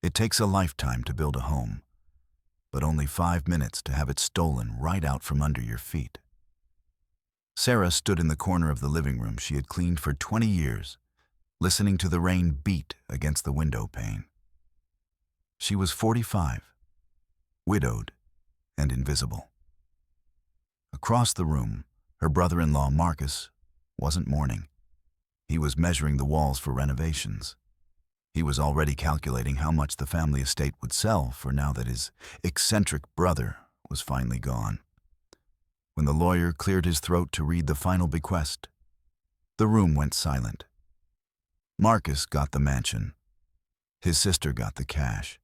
It takes a lifetime to build a home, but only 5 minutes to have it stolen right out from under your feet. Sarah stood in the corner of the living room she had cleaned for 20 years, listening to the rain beat against the window pane. She was 45, widowed, and invisible. Across the room, her brother-in-law Marcus wasn't mourning. He was measuring the walls for renovations. He was already calculating how much the family estate would sell for now that his eccentric brother was finally gone. When the lawyer cleared his throat to read the final bequest, the room went silent. Marcus got the mansion. His sister got the cash.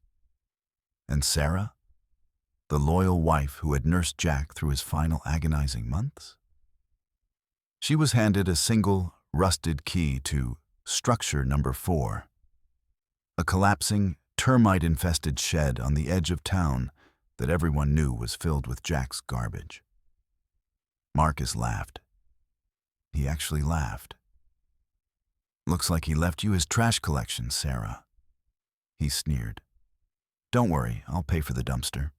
And Sarah, the loyal wife who had nursed Jack through his final agonizing months? She was handed a single, rusted key to Structure Number 4, a collapsing, termite-infested shed on the edge of town that everyone knew was filled with Jack's garbage. Marcus laughed. He actually laughed. "Looks like he left you his trash collection, Sarah," he sneered. "Don't worry, I'll pay for the dumpster."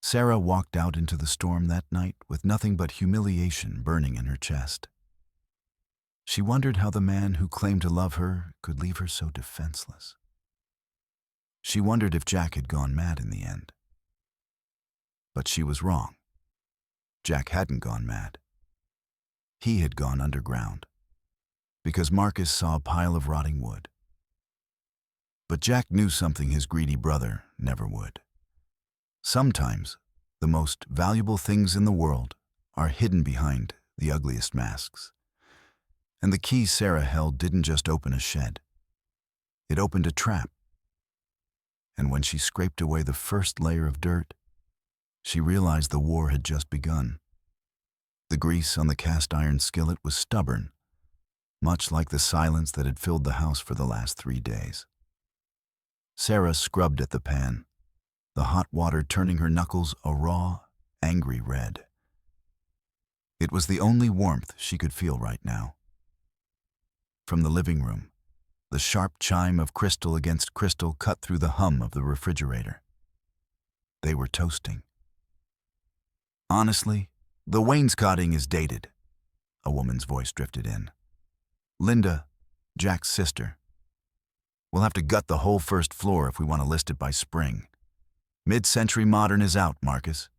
Sarah walked out into the storm that night with nothing but humiliation burning in her chest. She wondered how the man who claimed to love her could leave her so defenseless. She wondered if Jack had gone mad in the end. But she was wrong. Jack hadn't gone mad. He had gone underground, because Marcus saw a pile of rotting wood. But Jack knew something his greedy brother never would. Sometimes, the most valuable things in the world are hidden behind the ugliest masks. And the key Sarah held didn't just open a shed. It opened a trap. And when she scraped away the first layer of dirt, she realized the war had just begun. The grease on the cast iron skillet was stubborn, much like the silence that had filled the house for the last 3 days. Sarah scrubbed at the pan, the hot water turning her knuckles a raw, angry red. It was the only warmth she could feel right now. From the living room, the sharp chime of crystal against crystal cut through the hum of the refrigerator. They were toasting. "Honestly, the wainscoting is dated," a woman's voice drifted in. "Linda, Jack's sister. We'll have to gut the whole first floor if we want to list it by spring. Mid-century modern is out, Marcus.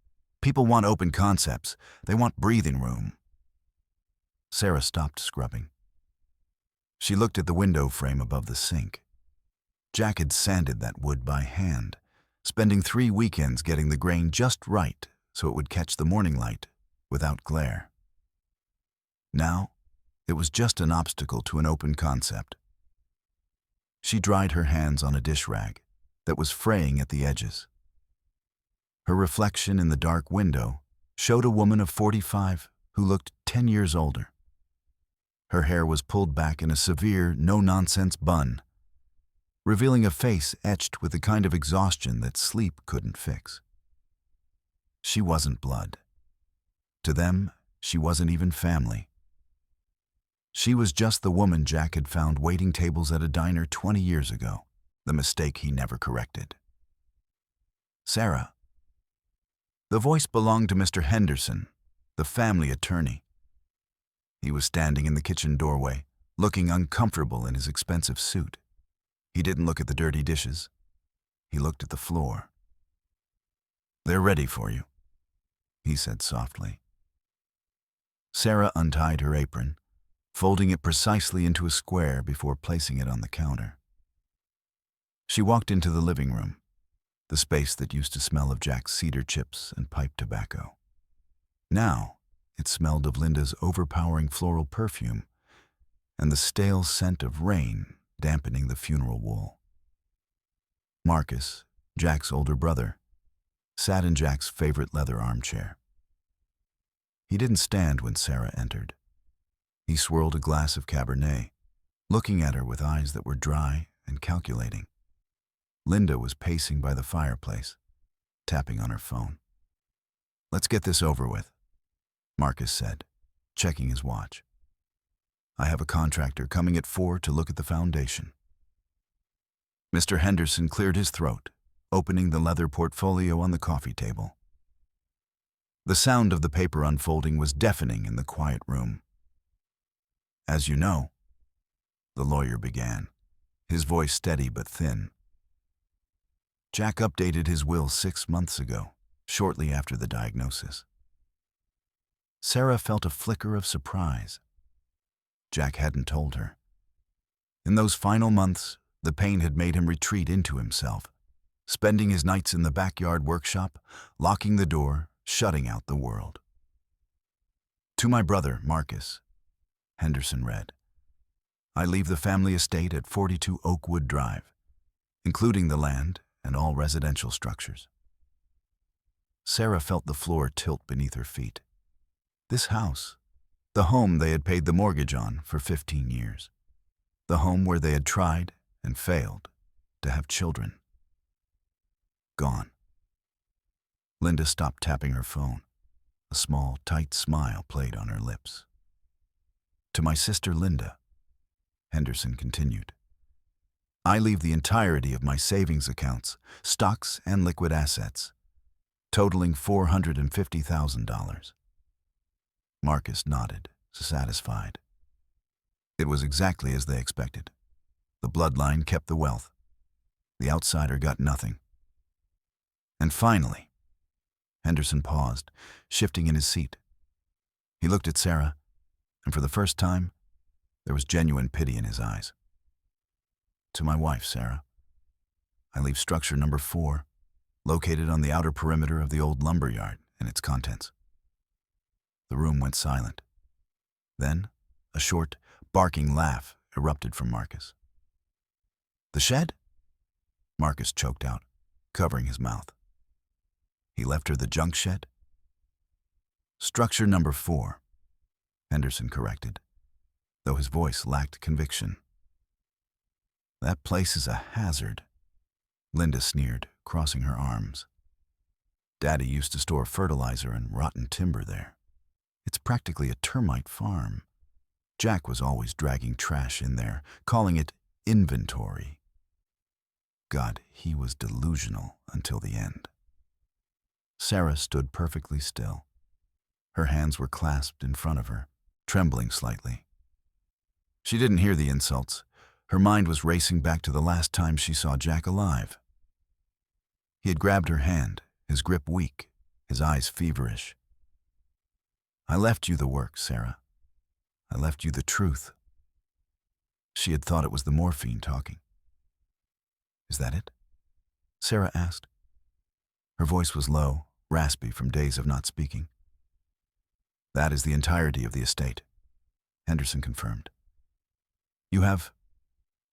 People want open concepts. They want breathing room." Sarah stopped scrubbing. She looked at the window frame above the sink. Jack had sanded that wood by hand, spending 3 weekends getting the grain just right so it would catch the morning light without glare. Now, it was just an obstacle to an open concept. She dried her hands on a dish rag that was fraying at the edges. Her reflection in the dark window showed a woman of 45 who looked 10 years older. Her hair was pulled back in a severe, no-nonsense bun, revealing a face etched with the kind of exhaustion that sleep couldn't fix. She wasn't blood. To them, she wasn't even family. She was just the woman Jack had found waiting tables at a diner 20 years ago, the mistake he never corrected. "Sarah." The voice belonged to Mr. Henderson, the family attorney. He was standing in the kitchen doorway, looking uncomfortable in his expensive suit. He didn't look at the dirty dishes. He looked at the floor. "They're ready for you," he said softly. Sarah untied her apron, folding it precisely into a square before placing it on the counter. She walked into the living room, the space that used to smell of Jack's cedar chips and pipe tobacco. Now, it smelled of Linda's overpowering floral perfume and the stale scent of rain dampening the funeral wool. Marcus, Jack's older brother, sat in Jack's favorite leather armchair. He didn't stand when Sarah entered. He swirled a glass of Cabernet, looking at her with eyes that were dry and calculating. Linda was pacing by the fireplace, tapping on her phone. "Let's get this over with," Marcus said, checking his watch. "I have a contractor coming at 4 to look at the foundation." Mr. Henderson cleared his throat, opening the leather portfolio on the coffee table. The sound of the paper unfolding was deafening in the quiet room. As you know, the lawyer began, his voice steady but thin. Jack updated his will 6 months ago, shortly after the diagnosis. Sarah felt a flicker of surprise. Jack hadn't told her. In those final months, the pain had made him retreat into himself, spending his nights in the backyard workshop, locking the door, shutting out the world. To my brother, Marcus, Henderson read, I leave the family estate at 42 Oakwood Drive, including the land and all residential structures. Sarah felt the floor tilt beneath her feet. This house, the home they had paid the mortgage on for 15 years, the home where they had tried and failed to have children. Gone. Linda stopped tapping her phone. A small, tight smile played on her lips. To my sister Linda, Henderson continued, I leave the entirety of my savings accounts, stocks, and liquid assets, totaling $450,000. Marcus nodded, satisfied. It was exactly as they expected. The bloodline kept the wealth. The outsider got nothing. And finally, Henderson paused, shifting in his seat. He looked at Sarah, and for the first time, there was genuine pity in his eyes. To my wife, Sarah, I leave structure number 4, located on the outer perimeter of the old lumber yard and its contents. The room went silent. Then, a short, barking laugh erupted from Marcus. The shed? Marcus choked out, covering his mouth. He left her the junk shed? Structure number 4, Henderson corrected, though his voice lacked conviction. That place is a hazard, Linda sneered, crossing her arms. Daddy used to store fertilizer and rotten timber there. It's practically a termite farm. Jack was always dragging trash in there, calling it inventory. God, he was delusional until the end. Sarah stood perfectly still. Her hands were clasped in front of her, trembling slightly. She didn't hear the insults. Her mind was racing back to the last time she saw Jack alive. He had grabbed her hand, his grip weak, his eyes feverish. I left you the work, Sarah. I left you the truth. She had thought it was the morphine talking. Is that it? Sarah asked. Her voice was low, raspy from days of not speaking. That is the entirety of the estate, Henderson confirmed. You have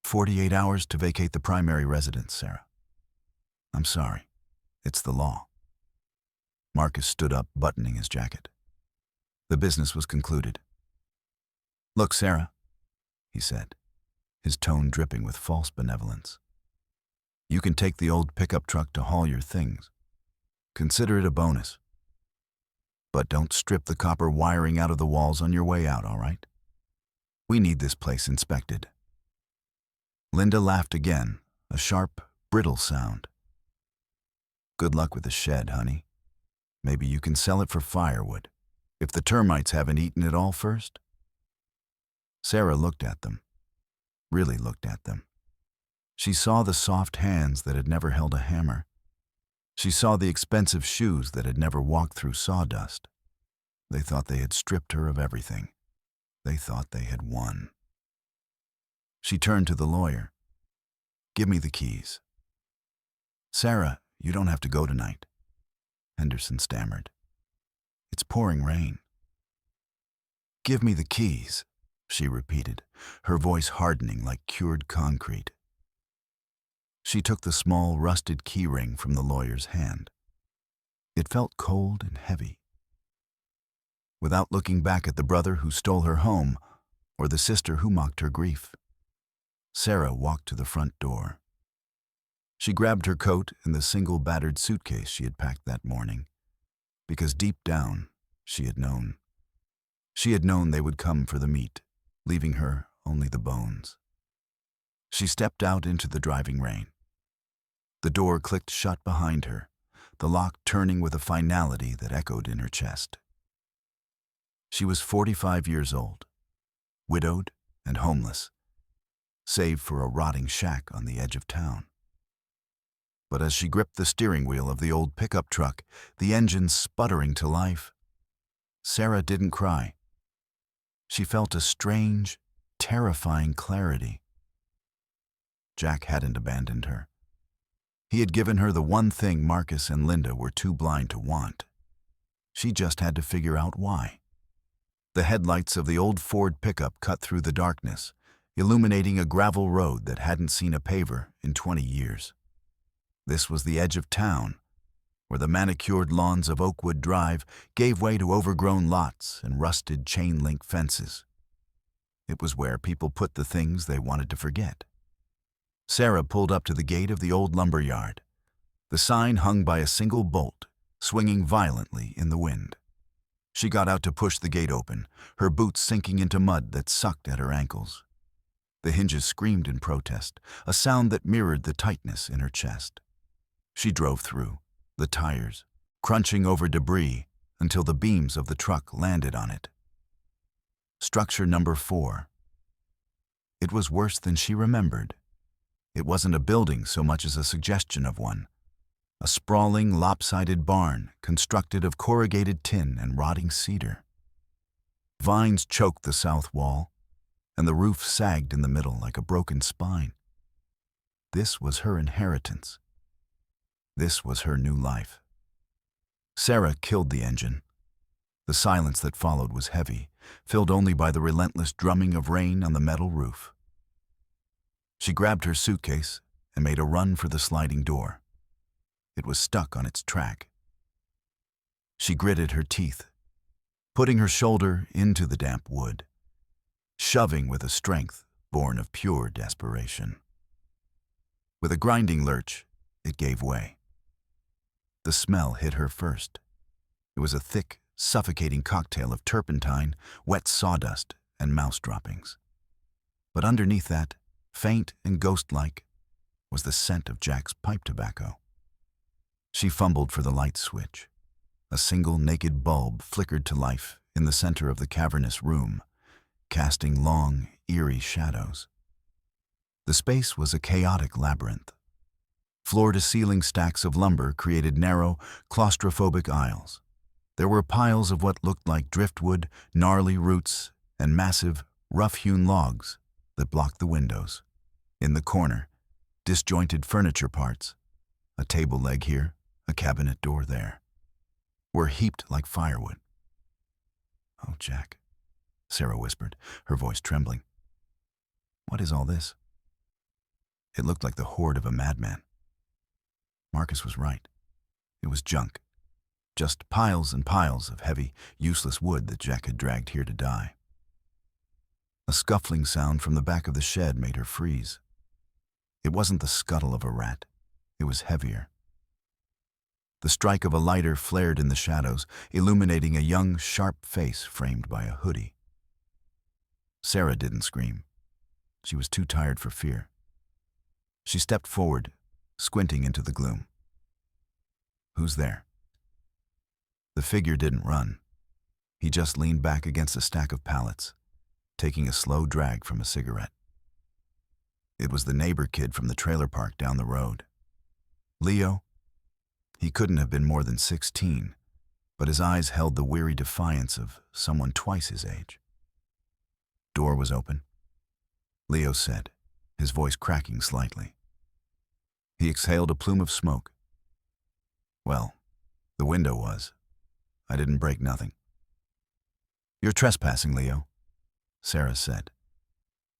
48 hours to vacate the primary residence, Sarah. I'm sorry. It's the law. Marcus stood up, buttoning his jacket. The business was concluded. Look, Sarah, he said, his tone dripping with false benevolence. You can take the old pickup truck to haul your things. Consider it a bonus. But don't strip the copper wiring out of the walls on your way out, all right? We need this place inspected. Linda laughed again, a sharp, brittle sound. Good luck with the shed, honey. Maybe you can sell it for firewood, if the termites haven't eaten it all first. Sarah looked at them, really looked at them. She saw the soft hands that had never held a hammer. She saw the expensive shoes that had never walked through sawdust. They thought they had stripped her of everything. They thought they had won. She turned to the lawyer. Give me the keys. Sarah, you don't have to go tonight, Henderson stammered. It's pouring rain. Give me the keys, she repeated, her voice hardening like cured concrete. She took the small, rusted key ring from the lawyer's hand. It felt cold and heavy. Without looking back at the brother who stole her home or the sister who mocked her grief, Sarah walked to the front door. She grabbed her coat and the single battered suitcase she had packed that morning, because deep down, she had known. She had known they would come for the meat, leaving her only the bones. She stepped out into the driving rain. The door clicked shut behind her, the lock turning with a finality that echoed in her chest. She was 45 years old, widowed and homeless, save for a rotting shack on the edge of town. But as she gripped the steering wheel of the old pickup truck, the engine sputtering to life, Sarah didn't cry. She felt a strange, terrifying clarity. Jack hadn't abandoned her. He had given her the one thing Marcus and Linda were too blind to want. She just had to figure out why. The headlights of the old Ford pickup cut through the darkness, illuminating a gravel road that hadn't seen a paver in 20 years. This was the edge of town, where the manicured lawns of Oakwood Drive gave way to overgrown lots and rusted chain-link fences. It was where people put the things they wanted to forget. Sarah pulled up to the gate of the old lumber yard. The sign hung by a single bolt, swinging violently in the wind. She got out to push the gate open, her boots sinking into mud that sucked at her ankles. The hinges screamed in protest, a sound that mirrored the tightness in her chest. She drove through, the tires crunching over debris until the beams of the truck landed on it. Structure number 4. It was worse than she remembered. It wasn't a building so much as a suggestion of one. A sprawling, lopsided barn constructed of corrugated tin and rotting cedar. Vines choked the south wall, and the roof sagged in the middle like a broken spine. This was her inheritance. This was her new life. Sarah killed the engine. The silence that followed was heavy, filled only by the relentless drumming of rain on the metal roof. She grabbed her suitcase and made a run for the sliding door. It was stuck on its track. She gritted her teeth, putting her shoulder into the damp wood, shoving with a strength born of pure desperation. With a grinding lurch, it gave way. The smell hit her first. It was a thick, suffocating cocktail of turpentine, wet sawdust, and mouse droppings. But underneath that, faint and ghost-like, was the scent of Jack's pipe tobacco. She fumbled for the light switch. A single naked bulb flickered to life in the center of the cavernous room, casting long, eerie shadows. The space was a chaotic labyrinth. Floor-to-ceiling stacks of lumber created narrow, claustrophobic aisles. There were piles of what looked like driftwood, gnarly roots, and massive, rough-hewn logs that blocked the windows. In the corner, disjointed furniture parts, a table leg here, a cabinet door there, were heaped like firewood. "Oh, Jack," Sarah whispered, her voice trembling. "What is all this?" It looked like the hoard of a madman. Marcus was right. It was junk. Just piles and piles of heavy, useless wood that Jack had dragged here to die. A scuffling sound from the back of the shed made her freeze. It wasn't the scuttle of a rat. It was heavier. The strike of a lighter flared in the shadows, illuminating a young, sharp face framed by a hoodie. Sarah didn't scream. She was too tired for fear. She stepped forward, squinting into the gloom. "Who's there?" The figure didn't run. He just leaned back against a stack of pallets, taking a slow drag from a cigarette. It was the neighbor kid from the trailer park down the road. Leo? He couldn't have been more than 16, but his eyes held the weary defiance of someone twice his age. "Door was open," Leo said, his voice cracking slightly. He exhaled a plume of smoke. "Well, the window was. I didn't break nothing." "You're trespassing, Leo," Sarah said,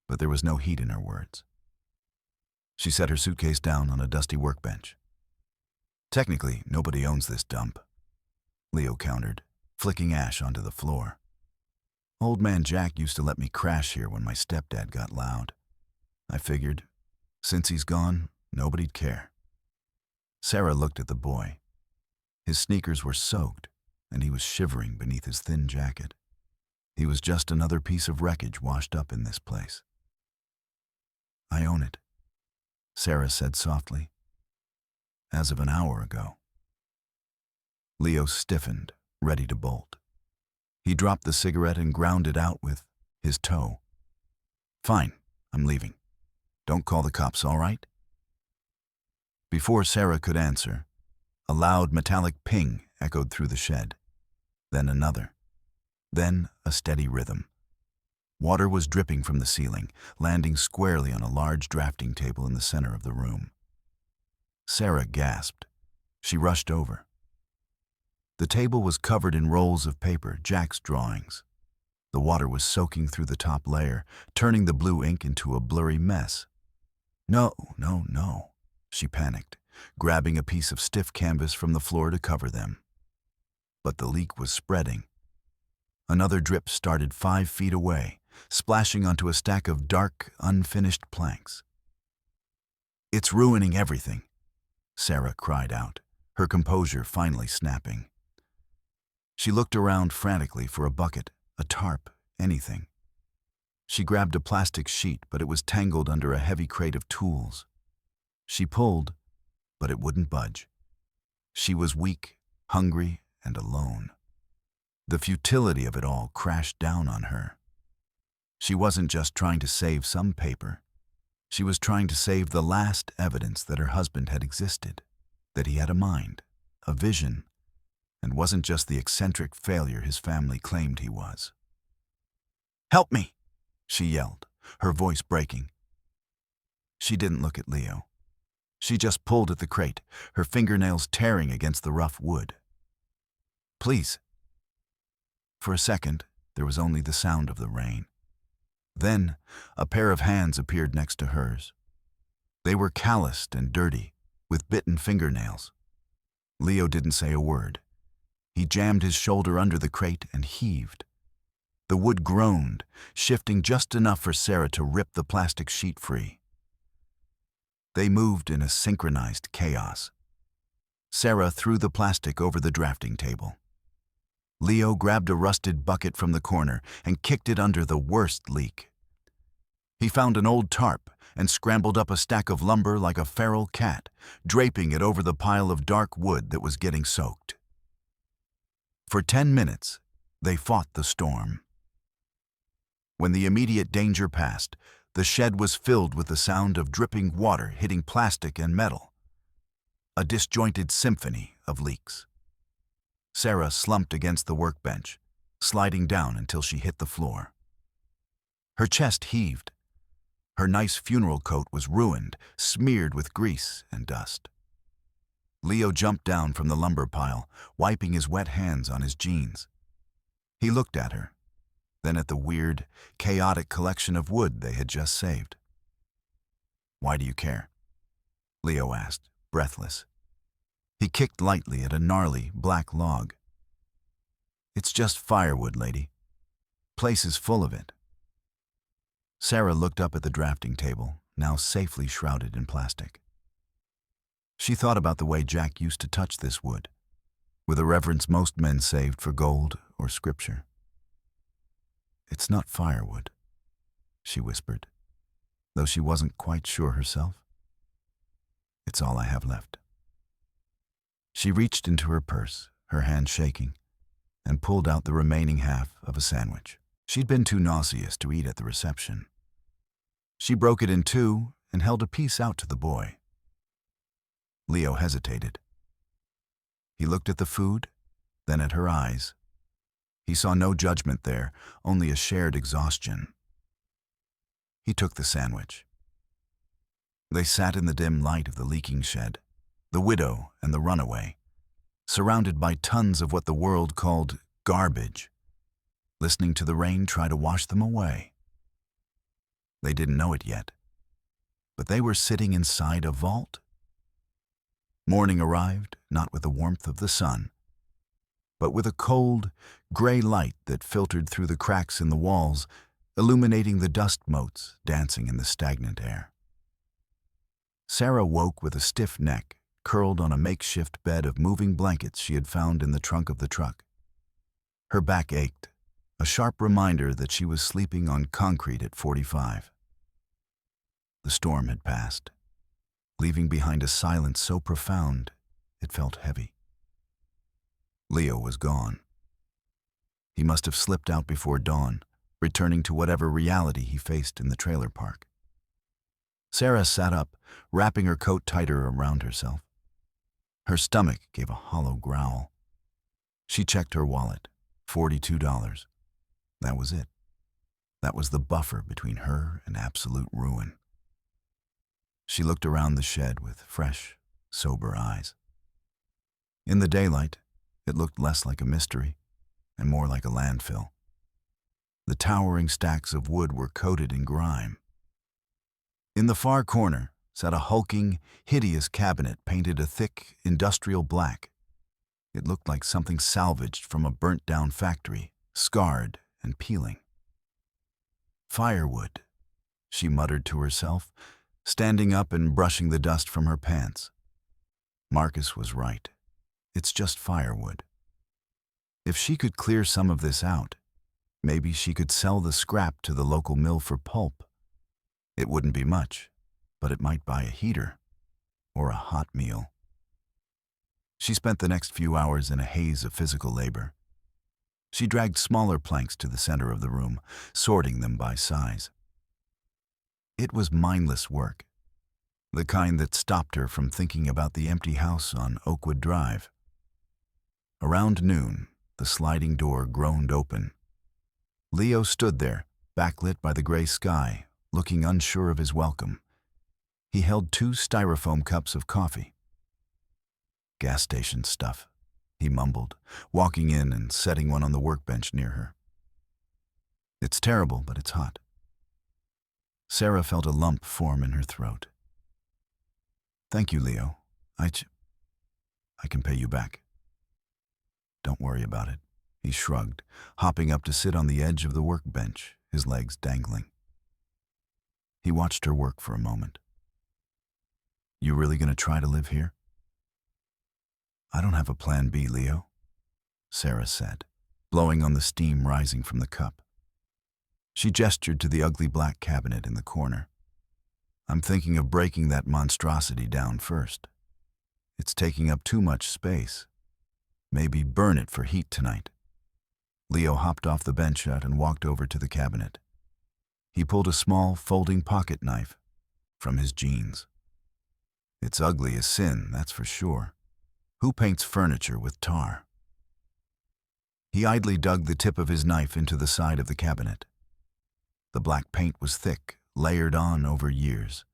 but there was no heat in her words. She set her suitcase down on a dusty workbench. "Technically, nobody owns this dump," Leo countered, flicking ash onto the floor. "Old man Jack used to let me crash here when my stepdad got loud. I figured, since he's gone, nobody'd care." Sarah looked at the boy. His sneakers were soaked, and he was shivering beneath his thin jacket. He was just another piece of wreckage washed up in this place. I own it, Sarah said softly. As of an hour ago. Leo stiffened, ready to bolt. He dropped the cigarette and ground it out with his toe. Fine, I'm leaving. Don't call the cops, all right? Before Sarah could answer, a loud metallic ping echoed through the shed. Then another. Then a steady rhythm. Water was dripping from the ceiling, landing squarely on a large drafting table in the center of the room. Sarah gasped. She rushed over. The table was covered in rolls of paper, Jack's drawings. The water was soaking through the top layer, turning the blue ink into a blurry mess. No, she panicked, grabbing a piece of stiff canvas from the floor to cover them. But the leak was spreading. Another drip started 5 feet away, splashing onto a stack of dark, unfinished planks. It's ruining everything, Sarah cried out, her composure finally snapping. She looked around frantically for a bucket, a tarp, anything. She grabbed a plastic sheet, but it was tangled under a heavy crate of tools. She pulled, but it wouldn't budge. She was weak, hungry, and alone. The futility of it all crashed down on her. She wasn't just trying to save some paper. She was trying to save the last evidence that her husband had existed, that he had a mind, a vision, and wasn't just the eccentric failure his family claimed he was. "Help me!" she yelled, her voice breaking. She didn't look at Leo. She just pulled at the crate, her fingernails tearing against the rough wood. "Please." For a second, there was only the sound of the rain. Then, a pair of hands appeared next to hers. They were calloused and dirty, with bitten fingernails. Leo didn't say a word. He jammed his shoulder under the crate and heaved. The wood groaned, shifting just enough for Sarah to rip the plastic sheet free. They moved in a synchronized chaos. Sarah threw the plastic over the drafting table. Leo grabbed a rusted bucket from the corner and kicked it under the worst leak. He found an old tarp and scrambled up a stack of lumber like a feral cat, draping it over the pile of dark wood that was getting soaked. For 10 minutes, they fought the storm. When the immediate danger passed, the shed was filled with the sound of dripping water hitting plastic and metal. A disjointed symphony of leaks. Sarah slumped against the workbench, sliding down until she hit the floor. Her chest heaved. Her nice funeral coat was ruined, smeared with grease and dust. Leo jumped down from the lumber pile, wiping his wet hands on his jeans. He looked at her, then at the weird, chaotic collection of wood they had just saved. "Why do you care?" Leo asked, breathless. He kicked lightly at a gnarly, black log. "It's just firewood, lady. Place is full of it." Sarah looked up at the drafting table, now safely shrouded in plastic. She thought about the way Jack used to touch this wood, with a reverence most men saved for gold or scripture. "It's not firewood," she whispered, though she wasn't quite sure herself. "It's all I have left." She reached into her purse, her hand shaking, and pulled out the remaining half of a sandwich. She'd been too nauseous to eat at the reception. She broke it in two and held a piece out to the boy. Leo hesitated. He looked at the food, then at her eyes. He saw no judgment there, only a shared exhaustion. He took the sandwich. They sat in the dim light of the leaking shed, the widow and the runaway, surrounded by tons of what the world called garbage, listening to the rain try to wash them away. They didn't know it yet, but they were sitting inside a vault. Morning arrived, not with the warmth of the sun, but with a cold, gray light that filtered through the cracks in the walls, illuminating the dust motes dancing in the stagnant air. Sarah woke with a stiff neck, curled on a makeshift bed of moving blankets she had found in the trunk of the truck. Her back ached, a sharp reminder that she was sleeping on concrete at 45. The storm had passed, leaving behind a silence so profound it felt heavy. Leo was gone. He must have slipped out before dawn, returning to whatever reality he faced in the trailer park. Sarah sat up, wrapping her coat tighter around herself. Her stomach gave a hollow growl. She checked her wallet. $42. That was it. That was the buffer between her and absolute ruin. She looked around the shed with fresh, sober eyes. In the daylight, it looked less like a mystery and more like a landfill. The towering stacks of wood were coated in grime. In the far corner sat a hulking, hideous cabinet painted a thick, industrial black. It looked like something salvaged from a burnt-down factory, scarred and peeling. Firewood, she muttered to herself, standing up and brushing the dust from her pants. Marcus was right. It's just firewood. If she could clear some of this out, maybe she could sell the scrap to the local mill for pulp. It wouldn't be much, but it might buy a heater or a hot meal. She spent the next few hours in a haze of physical labor. She dragged smaller planks to the center of the room, sorting them by size. It was mindless work, the kind that stopped her from thinking about the empty house on Oakwood Drive. Around noon, the sliding door groaned open. Leo stood there, backlit by the gray sky, looking unsure of his welcome. He held 2 styrofoam cups of coffee. Gas station stuff, he mumbled, walking in and setting one on the workbench near her. It's terrible, but it's hot. Sarah felt a lump form in her throat. Thank you, Leo. I can pay you back. Don't worry about it, he shrugged, hopping up to sit on the edge of the workbench, his legs dangling. He watched her work for a moment. You really gonna try to live here? I don't have a plan B, Leo, Sarah said, blowing on the steam rising from the cup. She gestured to the ugly black cabinet in the corner. I'm thinking of breaking that monstrosity down first. It's taking up too much space. Maybe burn it for heat tonight. Leo hopped off the bench and walked over to the cabinet. He pulled a small folding pocket knife from his jeans. It's ugly as sin, that's for sure. Who paints furniture with tar? He idly dug the tip of his knife into the side of the cabinet. The black paint was thick, layered on over years,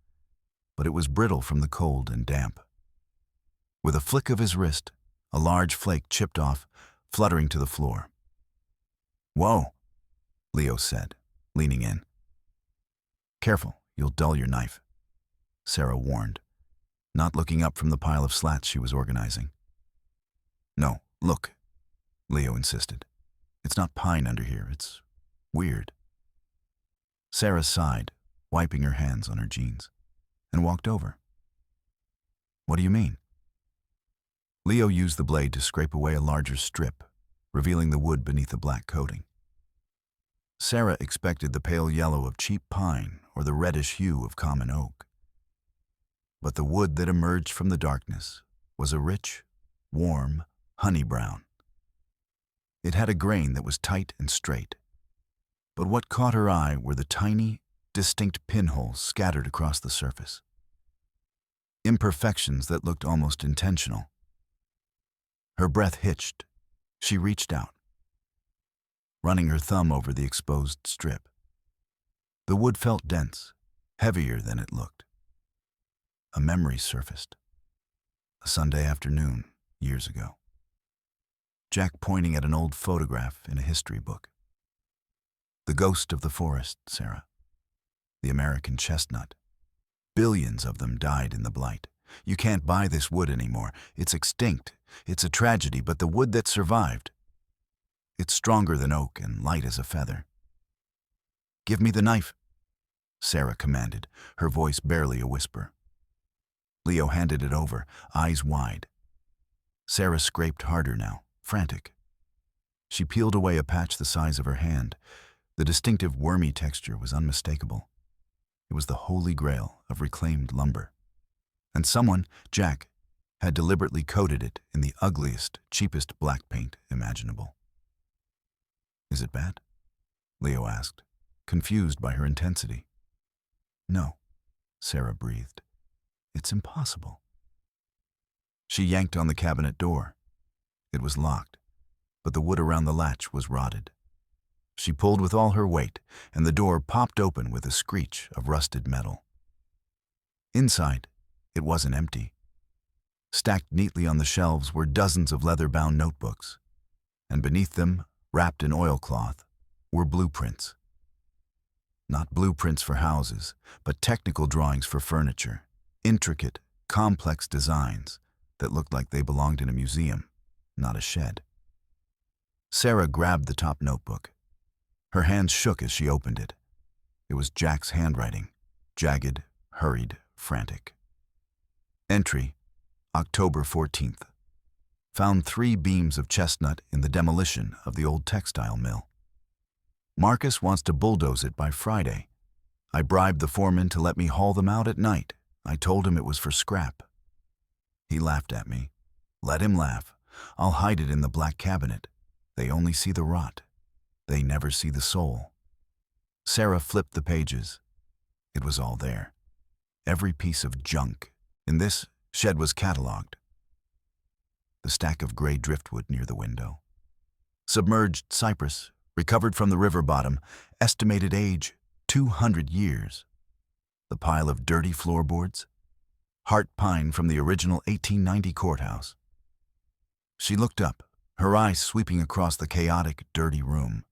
but it was brittle from the cold and damp. With a flick of his wrist, a large flake chipped off, fluttering to the floor. Whoa, Leo said, leaning in. Careful, you'll dull your knife, Sarah warned, not looking up from the pile of slats she was organizing. No, look, Leo insisted. It's not pine under here, it's weird. Sarah sighed, wiping her hands on her jeans, and walked over. What do you mean? Leo used the blade to scrape away a larger strip, revealing the wood beneath the black coating. Sarah expected the pale yellow of cheap pine or the reddish hue of common oak. But the wood that emerged from the darkness was a rich, warm, honey brown. It had a grain that was tight and straight. But what caught her eye were the tiny, distinct pinholes scattered across the surface. Imperfections that looked almost intentional. Her breath hitched. She reached out, running her thumb over the exposed strip. The wood felt dense, heavier than it looked. A memory surfaced. A Sunday afternoon, years ago. Jack pointing at an old photograph in a history book. The ghost of the forest, Sarah. The American chestnut. Billions of them died in the blight. You can't buy this wood anymore. It's extinct. It's a tragedy, but the wood that survived, it's stronger than oak and light as a feather. Give me the knife, Sarah commanded, her voice barely a whisper. Leo handed it over, eyes wide. Sarah scraped harder now, frantic. She peeled away a patch the size of her hand. The distinctive wormy texture was unmistakable. It was the holy grail of reclaimed lumber. And someone, Jack, had deliberately coated it in the ugliest, cheapest black paint imaginable. "Is it bad?" Leo asked, confused by her intensity. "No," Sarah breathed. "It's impossible." She yanked on the cabinet door. It was locked, but the wood around the latch was rotted. She pulled with all her weight, and the door popped open with a screech of rusted metal. Inside, it wasn't empty. Stacked neatly on the shelves were dozens of leather-bound notebooks, and beneath them, wrapped in oilcloth, were blueprints. Not blueprints for houses, but technical drawings for furniture, intricate, complex designs that looked like they belonged in a museum, not a shed. Sarah grabbed the top notebook. Her hands shook as she opened it. It was Jack's handwriting, jagged, hurried, frantic. Entry, October 14th. Found 3 beams of chestnut in the demolition of the old textile mill. Marcus wants to bulldoze it by Friday. I bribed the foreman to let me haul them out at night. I told him it was for scrap. He laughed at me. Let him laugh. I'll hide it in the black cabinet. They only see the rot. They never see the soul. Sarah flipped the pages. It was all there. Every piece of junk. In this, shed was catalogued. The stack of gray driftwood near the window. Submerged cypress, recovered from the river bottom, estimated age 200 years. The pile of dirty floorboards. Heart pine from the original 1890 courthouse. She looked up, her eyes sweeping across the chaotic, dirty room.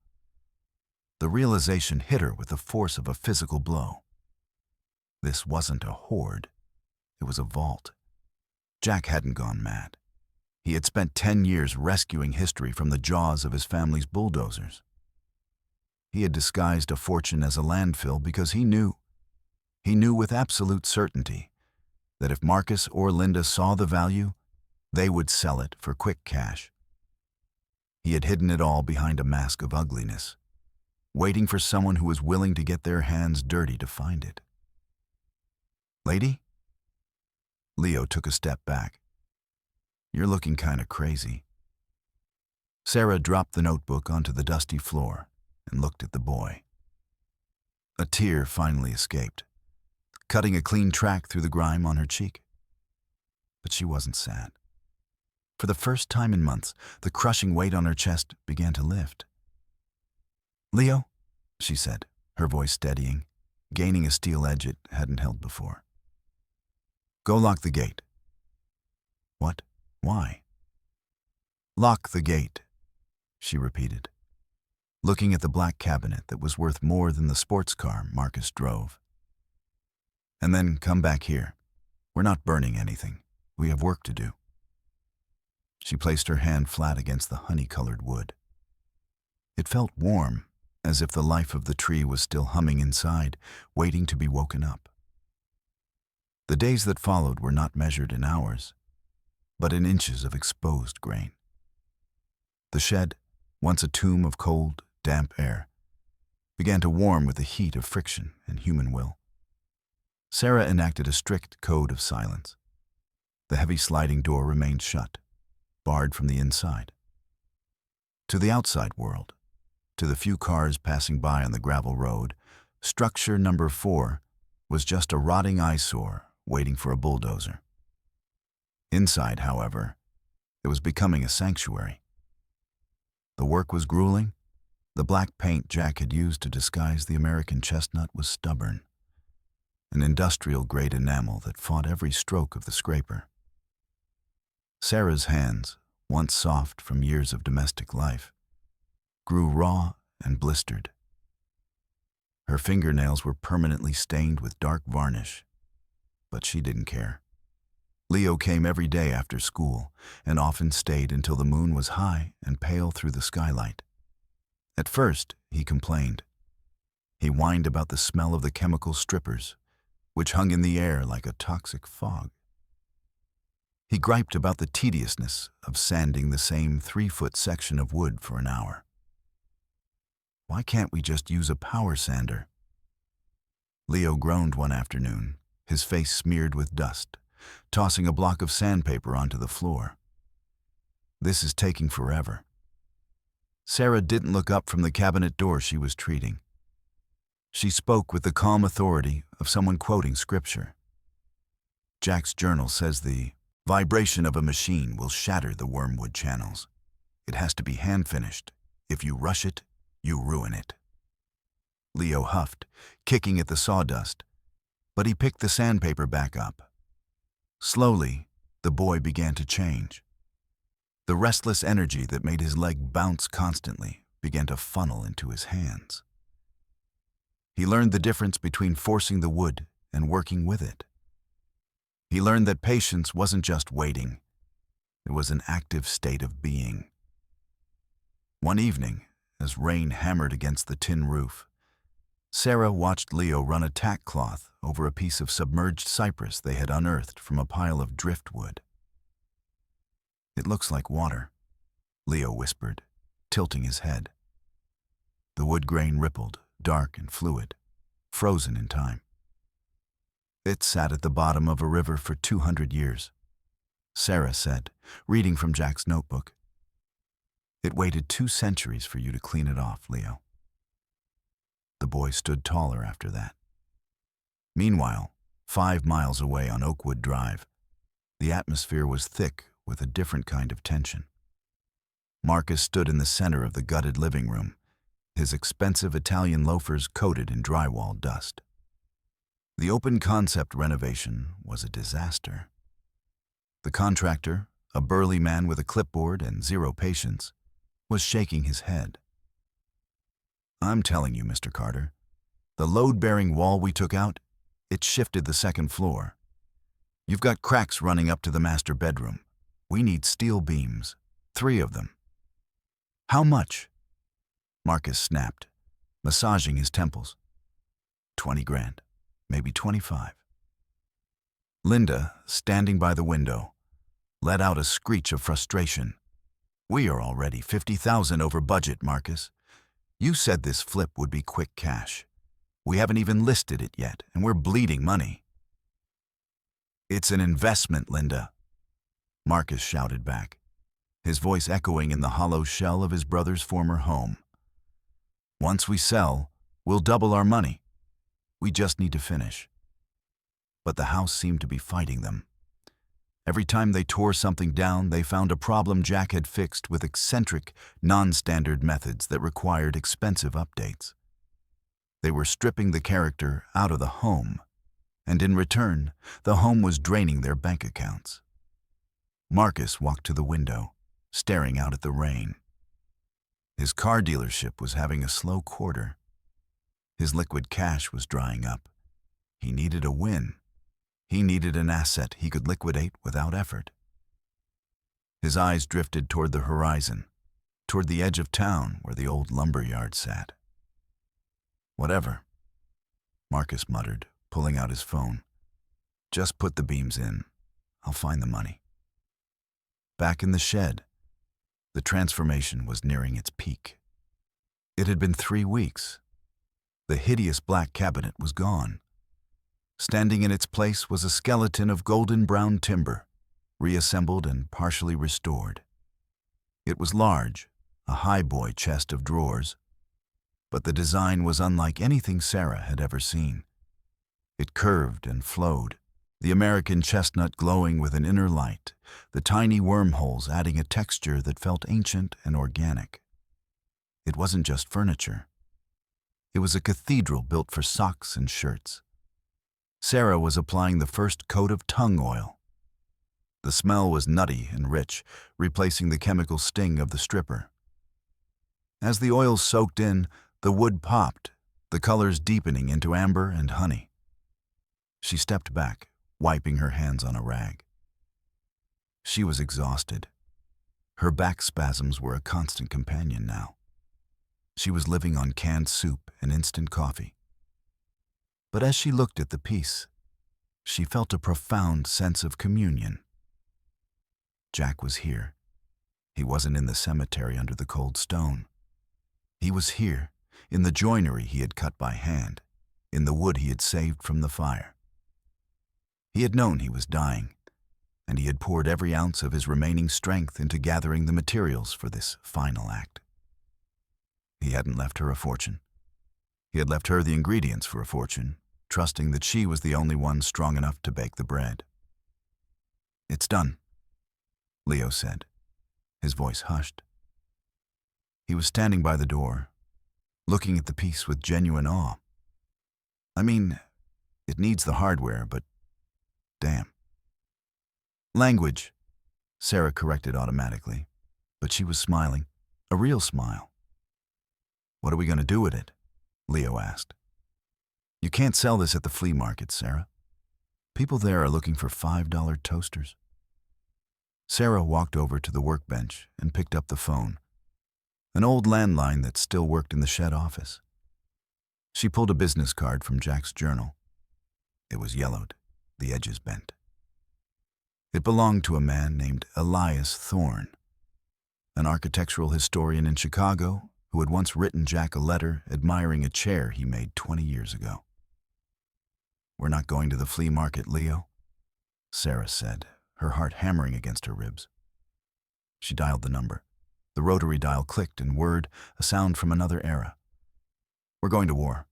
The realization hit her with the force of a physical blow. This wasn't a hoard. It was a vault. Jack hadn't gone mad. He had spent 10 years rescuing history from the jaws of his family's bulldozers. He had disguised a fortune as a landfill because he knew with absolute certainty that if Marcus or Linda saw the value, they would sell it for quick cash. He had hidden it all behind a mask of ugliness, waiting for someone who was willing to get their hands dirty to find it. "Lady?" Leo took a step back. "You're looking kinda crazy." Sarah dropped the notebook onto the dusty floor and looked at the boy. A tear finally escaped, cutting a clean track through the grime on her cheek. But she wasn't sad. For the first time in months, the crushing weight on her chest began to lift. "Leo," she said, her voice steadying, gaining a steel edge it hadn't held before. "Go lock the gate." "What? Why?" "Lock the gate," she repeated, looking at the black cabinet that was worth more than the sports car Marcus drove. "And then come back here. We're not burning anything. We have work to do." She placed her hand flat against the honey-colored wood. It felt warm, as if the life of the tree was still humming inside, waiting to be woken up. The days that followed were not measured in hours, but in inches of exposed grain. The shed, once a tomb of cold, damp air, began to warm with the heat of friction and human will. Sarah enacted a strict code of silence. The heavy sliding door remained shut, barred from the inside. To the outside world, to the few cars passing by on the gravel road, structure number 4 was just a rotting eyesore waiting for a bulldozer. Inside, however, it was becoming a sanctuary. The work was grueling. The black paint Jack had used to disguise the American chestnut was stubborn, an industrial-grade enamel that fought every stroke of the scraper. Sarah's hands, once soft from years of domestic life, grew raw and blistered. Her fingernails were permanently stained with dark varnish, but she didn't care. Leo came every day after school and often stayed until the moon was high and pale through the skylight. At first, he complained. He whined about the smell of the chemical strippers, which hung in the air like a toxic fog. He griped about the tediousness of sanding the same 3-foot section of wood for an hour. "Why can't we just use a power sander?" Leo groaned one afternoon, his face smeared with dust, tossing a block of sandpaper onto the floor. This is taking forever. Sarah didn't look up from the cabinet door she was treating. She spoke with the calm authority of someone quoting scripture. Jack's journal says the vibration of a machine will shatter the wormwood channels. It has to be hand-finished. If you rush it, you ruin it. Leo huffed, kicking at the sawdust, but he picked the sandpaper back up. Slowly, the boy began to change. The restless energy that made his leg bounce constantly began to funnel into his hands. He learned the difference between forcing the wood and working with it. He learned that patience wasn't just waiting, it was an active state of being. One evening, as rain hammered against the tin roof, Sarah watched Leo run a tack cloth over a piece of submerged cypress they had unearthed from a pile of driftwood. "It looks like water," Leo whispered, tilting his head. The wood grain rippled, dark and fluid, frozen in time. "It sat at the bottom of a river for 200 years, Sarah said, reading from Jack's notebook. "It waited 2 centuries for you to clean it off, Leo." The boy stood taller after that. Meanwhile, 5 miles away on Oakwood Drive, the atmosphere was thick with a different kind of tension. Marcus stood in the center of the gutted living room, his expensive Italian loafers coated in drywall dust. The open-concept renovation was a disaster. The contractor, a burly man with a clipboard and zero patience, was shaking his head. "I'm telling you, Mr. Carter, the load-bearing wall we took out, it shifted the second floor. You've got cracks running up to the master bedroom. We need steel beams, 3 of them." "How much?" Marcus snapped, massaging his temples. 20 grand, maybe 25. Linda, standing by the window, let out a screech of frustration. "We are already 50,000 over budget, Marcus. You said this flip would be quick cash. We haven't even listed it yet, and we're bleeding money." "It's an investment, Linda," Marcus shouted back, his voice echoing in the hollow shell of his brother's former home. "Once we sell, we'll double our money. We just need to finish." But the house seemed to be fighting them. Every time they tore something down, they found a problem Jack had fixed with eccentric, non-standard methods that required expensive updates. They were stripping the character out of the home, and in return, the home was draining their bank accounts. Marcus walked to the window, staring out at the rain. His car dealership was having a slow quarter. His liquid cash was drying up. He needed a win. He needed an asset he could liquidate without effort. His eyes drifted toward the horizon, toward the edge of town where the old lumber yard sat. "Whatever," Marcus muttered, pulling out his phone. "Just put the beams in. I'll find the money." Back in the shed, the transformation was nearing its peak. It had been 3 weeks. The hideous black cabinet was gone. Standing in its place was a skeleton of golden brown timber, reassembled and partially restored. It was large, a highboy chest of drawers, but the design was unlike anything Sarah had ever seen. It curved and flowed, the American chestnut glowing with an inner light, the tiny wormholes adding a texture that felt ancient and organic. It wasn't just furniture. It was a cathedral built for socks and shirts. Sarah was applying the first coat of tung oil. The smell was nutty and rich, replacing the chemical sting of the stripper. As the oil soaked in, the wood popped, the colors deepening into amber and honey. She stepped back, wiping her hands on a rag. She was exhausted. Her back spasms were a constant companion now. She was living on canned soup and instant coffee. But as she looked at the piece, she felt a profound sense of communion. Jack was here. He wasn't in the cemetery under the cold stone. He was here, in the joinery he had cut by hand. in the wood he had saved from the fire. He had known he was dying, and he had poured every ounce of his remaining strength into gathering the materials for this final act. He hadn't left her a fortune. He had left her the ingredients for a fortune, trusting that she was the only one strong enough to bake the bread. "It's done," Leo said, his voice hushed. He was standing by the door, looking at the piece with genuine awe. "I mean, it needs the hardware, but damn." "Language," Sarah corrected automatically, but she was smiling, a real smile. "What are we going to do with it?" Leo asked. "You can't sell this at the flea market, Sarah. People there are looking for $5 toasters." Sarah walked over to the workbench and picked up the phone, an old landline that still worked in the shed office. She pulled a business card from Jack's journal. It was yellowed, the edges bent. It belonged to a man named Elias Thorne, an architectural historian in Chicago who had once written Jack a letter admiring a chair he made 20 years ago. "We're not going to the flea market, Leo," Sarah said, her heart hammering against her ribs. She dialed the number. The rotary dial clicked, and word, a sound from another era. "We're going to war."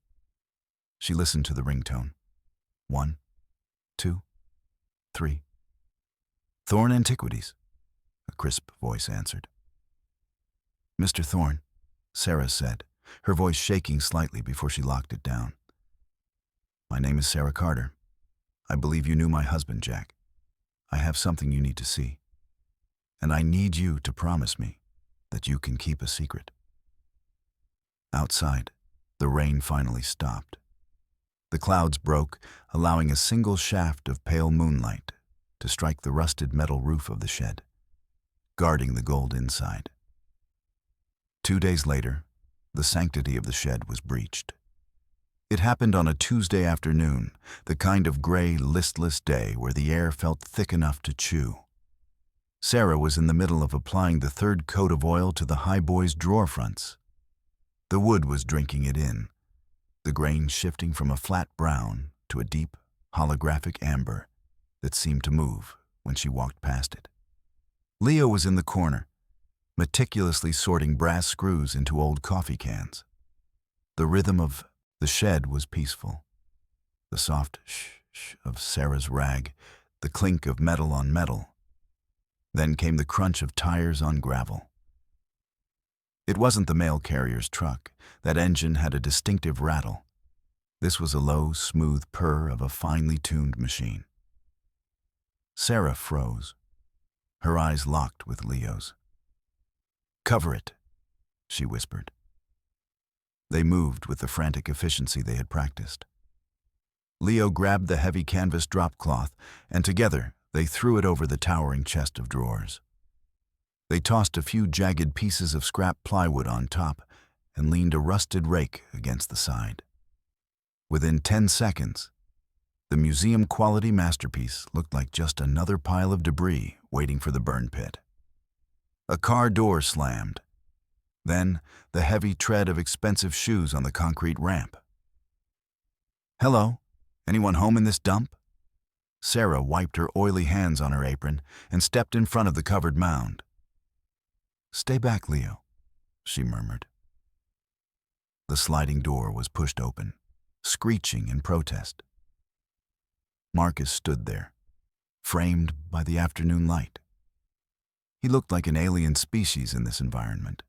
She listened to the ringtone. 1, 2, 3. "Thorne Antiquities," a crisp voice answered. "Mr. Thorne," Sarah said, her voice shaking slightly before she locked it down. "My name is Sarah Carter. I believe you knew my husband, Jack. I have something you need to see. And I need you to promise me that you can keep a secret." Outside, the rain finally stopped. The clouds broke, allowing a single shaft of pale moonlight to strike the rusted metal roof of the shed, guarding the gold inside. 2 days later, the sanctity of the shed was breached. It happened on a Tuesday afternoon, the kind of gray, listless day where the air felt thick enough to chew. Sarah was in the middle of applying the third coat of oil to the high boy's drawer fronts. The wood was drinking it in, the grain shifting from a flat brown to a deep, holographic amber that seemed to move when she walked past it. Leo was in the corner, meticulously sorting brass screws into old coffee cans. The rhythm of the shed was peaceful. The soft shh of Sarah's rag, the clink of metal on metal. Then came the crunch of tires on gravel. It wasn't the mail carrier's truck. That engine had a distinctive rattle. This was a low, smooth purr of a finely tuned machine. Sarah froze, her eyes locked with Leo's. "Cover it," she whispered. They moved with the frantic efficiency they had practiced. Leo grabbed the heavy canvas drop cloth, and together they threw it over the towering chest of drawers. They tossed a few jagged pieces of scrap plywood on top and leaned a rusted rake against the side. Within 10 seconds, the museum-quality masterpiece looked like just another pile of debris waiting for the burn pit. A car door slammed. Then, the heavy tread of expensive shoes on the concrete ramp. "Hello? Anyone home in this dump?" Sarah wiped her oily hands on her apron and stepped in front of the covered mound. "Stay back, Leo," she murmured. The sliding door was pushed open, screeching in protest. Marcus stood there, framed by the afternoon light. He looked like an alien species in this environment.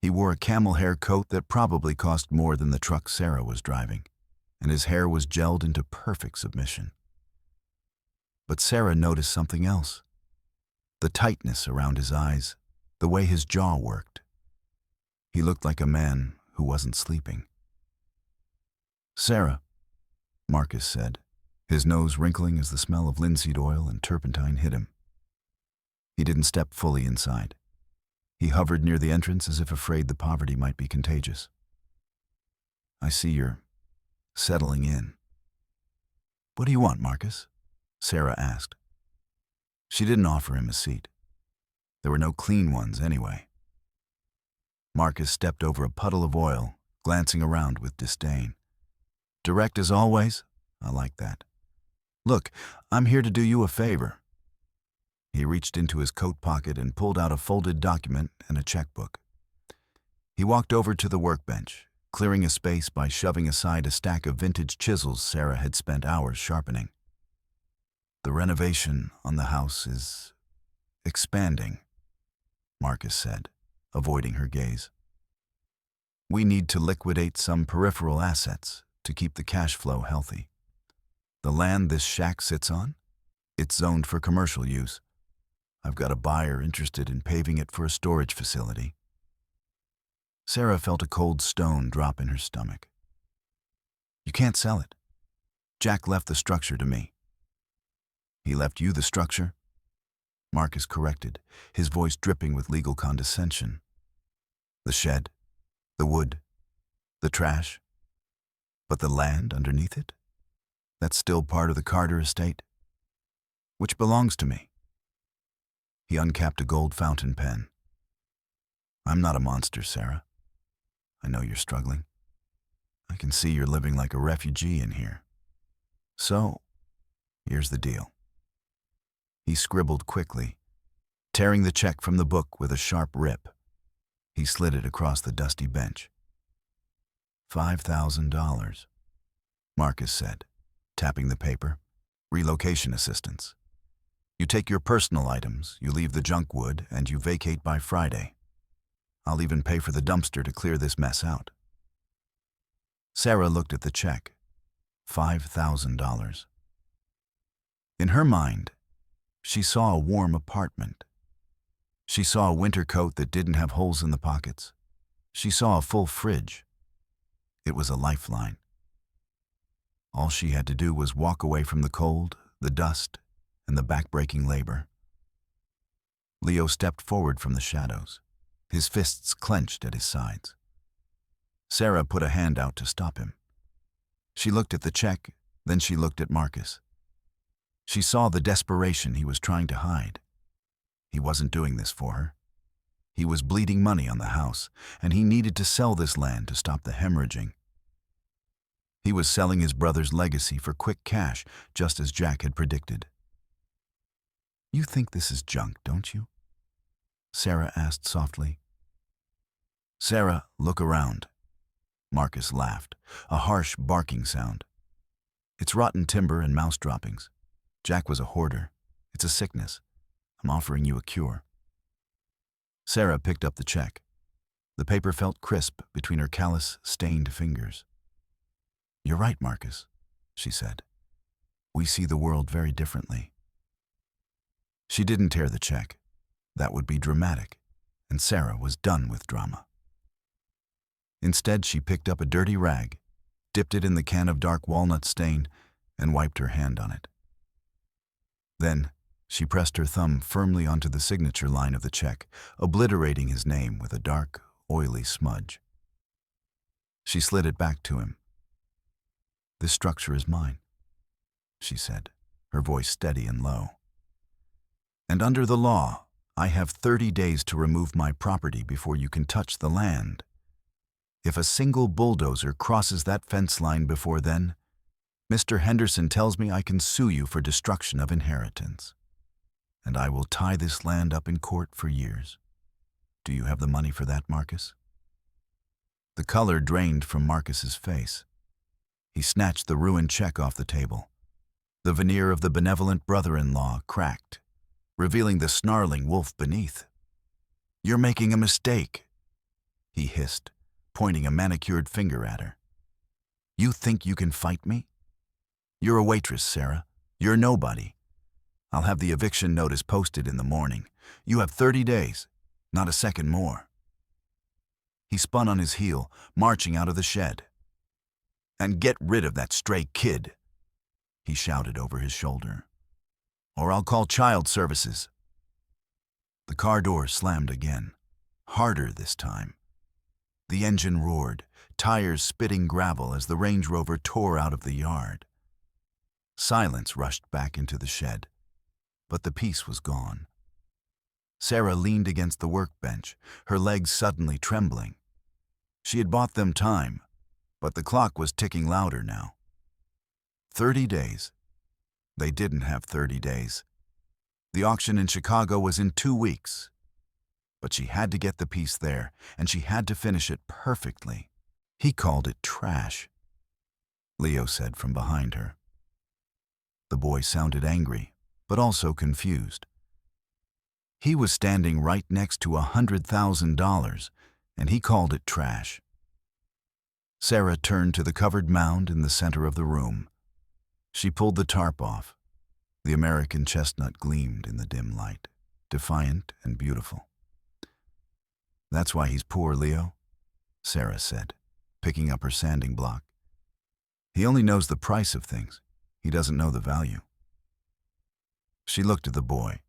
He wore a camel hair coat that probably cost more than the truck Sarah was driving, and his hair was gelled into perfect submission. But Sarah noticed something else. The tightness around his eyes, the way his jaw worked. He looked like a man who wasn't sleeping. "Sarah," Marcus said, his nose wrinkling as the smell of linseed oil and turpentine hit him. He didn't step fully inside. He hovered near the entrance as if afraid the poverty might be contagious. "I see you're settling in." "What do you want, Marcus?" Sarah asked. She didn't offer him a seat. There were no clean ones anyway. Marcus stepped over a puddle of oil, glancing around with disdain. Direct as always? I like that. Look, I'm here to do you a favor. He reached into his coat pocket and pulled out a folded document and a checkbook. He walked over to the workbench, clearing a space by shoving aside a stack of vintage chisels Sarah had spent hours sharpening. The renovation on the house is expanding, Marcus said, avoiding her gaze. We need to liquidate some peripheral assets to keep the cash flow healthy. The land this shack sits on? It's zoned for commercial use. I've got a buyer interested in paving it for a storage facility. Sarah felt a cold stone drop in her stomach. You can't sell it. Jack left the structure to me. He left you the structure? Marcus corrected, his voice dripping with legal condescension. The shed, the wood, the trash, but the land underneath it? That's still part of the Carter estate, which belongs to me. He uncapped a gold fountain pen. I'm not a monster, Sarah. I know you're struggling. I can see you're living like a refugee in here. So, here's the deal. He scribbled quickly, tearing the check from the book with a sharp rip. He slid it across the dusty bench. $5,000, Marcus said, tapping the paper. Relocation assistance. You take your personal items, you leave the junk wood, and you vacate by Friday. I'll even pay for the dumpster to clear this mess out. Sarah looked at the check. $5,000. In her mind, she saw a warm apartment. She saw a winter coat that didn't have holes in the pockets. She saw a full fridge. It was a lifeline. All she had to do was walk away from the cold, the dust, and the back-breaking labor. Leo stepped forward from the shadows, his fists clenched at his sides. Sarah put a hand out to stop him. She looked at the check, then she looked at Marcus. She saw the desperation he was trying to hide. He wasn't doing this for her. He was bleeding money on the house, and he needed to sell this land to stop the hemorrhaging. He was selling his brother's legacy for quick cash, just as Jack had predicted. You think this is junk, don't you? Sarah asked softly. Sarah, look around. Marcus laughed, a harsh barking sound. It's rotten timber and mouse droppings. Jack was a hoarder. It's a sickness. I'm offering you a cure. Sarah picked up the check. The paper felt crisp between her callous, stained fingers. You're right, Marcus, she said. We see the world very differently. She didn't tear the check. That would be dramatic, and Sarah was done with drama. Instead, she picked up a dirty rag, dipped it in the can of dark walnut stain, and wiped her hand on it. Then, she pressed her thumb firmly onto the signature line of the check, obliterating his name with a dark, oily smudge. She slid it back to him. This structure is mine, she said, her voice steady and low. And under the law, I have 30 days to remove my property before you can touch the land. If a single bulldozer crosses that fence line before then, Mr. Henderson tells me I can sue you for destruction of inheritance. And I will tie this land up in court for years. Do you have the money for that, Marcus? The color drained from Marcus's face. He snatched the ruined check off the table. The veneer of the benevolent brother-in-law cracked, revealing the snarling wolf beneath. You're making a mistake, he hissed, pointing a manicured finger at her. You think you can fight me? You're a waitress, Sarah. You're nobody. I'll have the eviction notice posted in the morning. You have 30 days, not a second more. He spun on his heel, marching out of the shed. And get rid of that stray kid, he shouted over his shoulder. Or I'll call child services. The car door slammed again, harder this time. The engine roared, tires spitting gravel as the Range Rover tore out of the yard. Silence rushed back into the shed, but the peace was gone. Sarah leaned against the workbench, her legs suddenly trembling. She had bought them time, but the clock was ticking louder now. 30 days. They didn't have 30 days. The auction in Chicago was in 2 weeks. But she had to get the piece there, and she had to finish it perfectly. He called it trash, Leo said from behind her. The boy sounded angry, but also confused. He was standing right next to $100,000, and he called it trash. Sarah turned to the covered mound in the center of the room. She pulled the tarp off. The American chestnut gleamed in the dim light, defiant and beautiful. "That's why he's poor, Leo," Sarah said, picking up her sanding block. "He only knows the price of things. He doesn't know the value." She looked at the boy.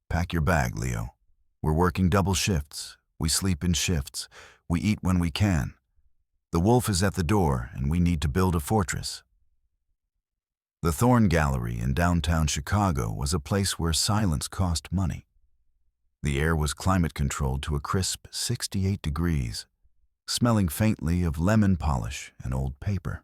"Pack your bag, Leo. We're working double shifts. We sleep in shifts. We eat when we can. The wolf is at the door, and we need to build a fortress." The Thorn Gallery in downtown Chicago was a place where silence cost money. The air was climate-controlled to a crisp 68 degrees, smelling faintly of lemon polish and old paper.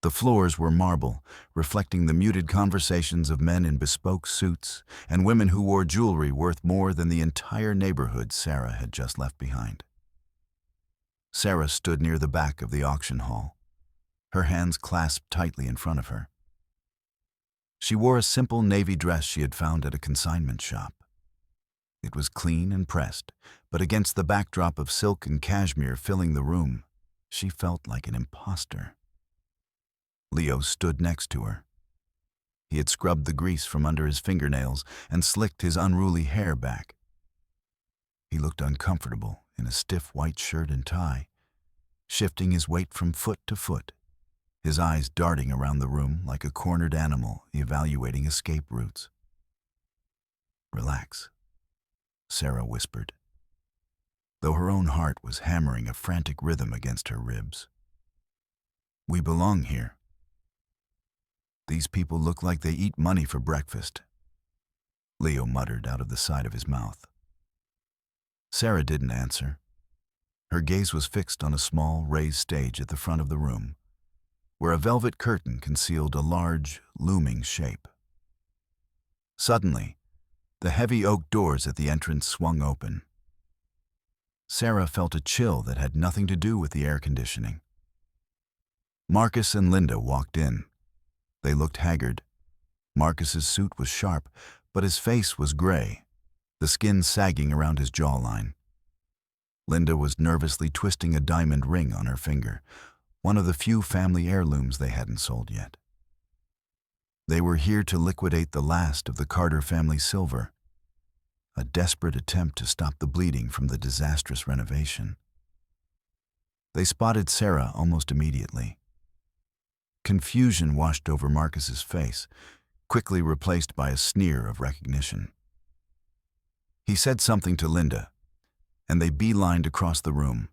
The floors were marble, reflecting the muted conversations of men in bespoke suits and women who wore jewelry worth more than the entire neighborhood Sarah had just left behind. Sarah stood near the back of the auction hall, her hands clasped tightly in front of her. She wore a simple navy dress she had found at a consignment shop. It was clean and pressed, but against the backdrop of silk and cashmere filling the room, she felt like an imposter. Leo stood next to her. He had scrubbed the grease from under his fingernails and slicked his unruly hair back. He looked uncomfortable in a stiff white shirt and tie, shifting his weight from foot to foot, his eyes darting around the room like a cornered animal evaluating escape routes. "Relax," Sarah whispered, though her own heart was hammering a frantic rhythm against her ribs. "We belong here. These people look like they eat money for breakfast," Leo muttered out of the side of his mouth. Sarah didn't answer. Her gaze was fixed on a small, raised stage at the front of the room, where a velvet curtain concealed a large, looming shape. Suddenly, the heavy oak doors at the entrance swung open. Sarah felt a chill that had nothing to do with the air conditioning. Marcus and Linda walked in. They looked haggard. Marcus's suit was sharp, but his face was gray, the skin sagging around his jawline. Linda was nervously twisting a diamond ring on her finger, one of the few family heirlooms they hadn't sold yet. They were here to liquidate the last of the Carter family silver, a desperate attempt to stop the bleeding from the disastrous renovation. They spotted Sarah almost immediately. Confusion washed over Marcus's face, quickly replaced by a sneer of recognition. He said something to Linda, and they beelined across the room,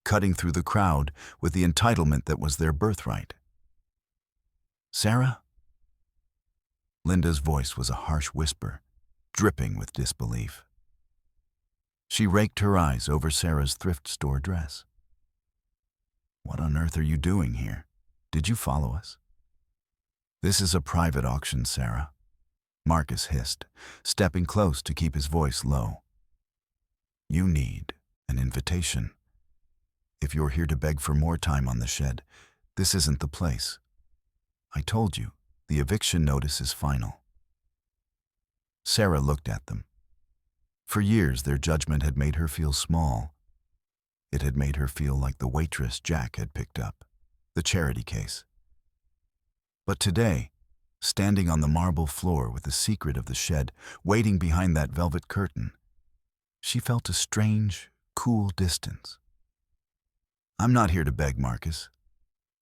cutting through the crowd with the entitlement that was their birthright. "Sarah?" Linda's voice was a harsh whisper, dripping with disbelief. She raked her eyes over Sarah's thrift store dress. "What on earth are you doing here? Did you follow us?" "This is a private auction, Sarah," Marcus hissed, stepping close to keep his voice low. "You need an invitation. If you're here to beg for more time on the shed, this isn't the place. I told you, the eviction notice is final." Sarah looked at them. For years, their judgment had made her feel small. It had made her feel like the waitress Jack had picked up, the charity case. But today, standing on the marble floor with the secret of the shed waiting behind that velvet curtain, she felt a strange, cool distance. "I'm not here to beg, Marcus,"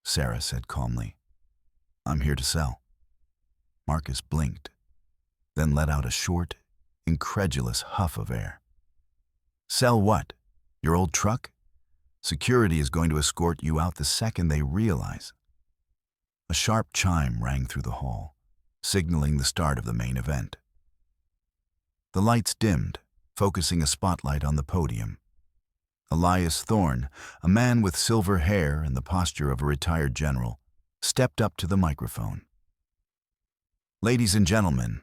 Sarah said calmly. "I'm here to sell." Marcus blinked, then let out a short, incredulous huff of air. "Sell what? Your old truck? Security is going to escort you out the second they realize." A sharp chime rang through the hall, signaling the start of the main event. The lights dimmed, focusing a spotlight on the podium. Elias Thorne, a man with silver hair and the posture of a retired general, stepped up to the microphone. "Ladies and gentlemen,"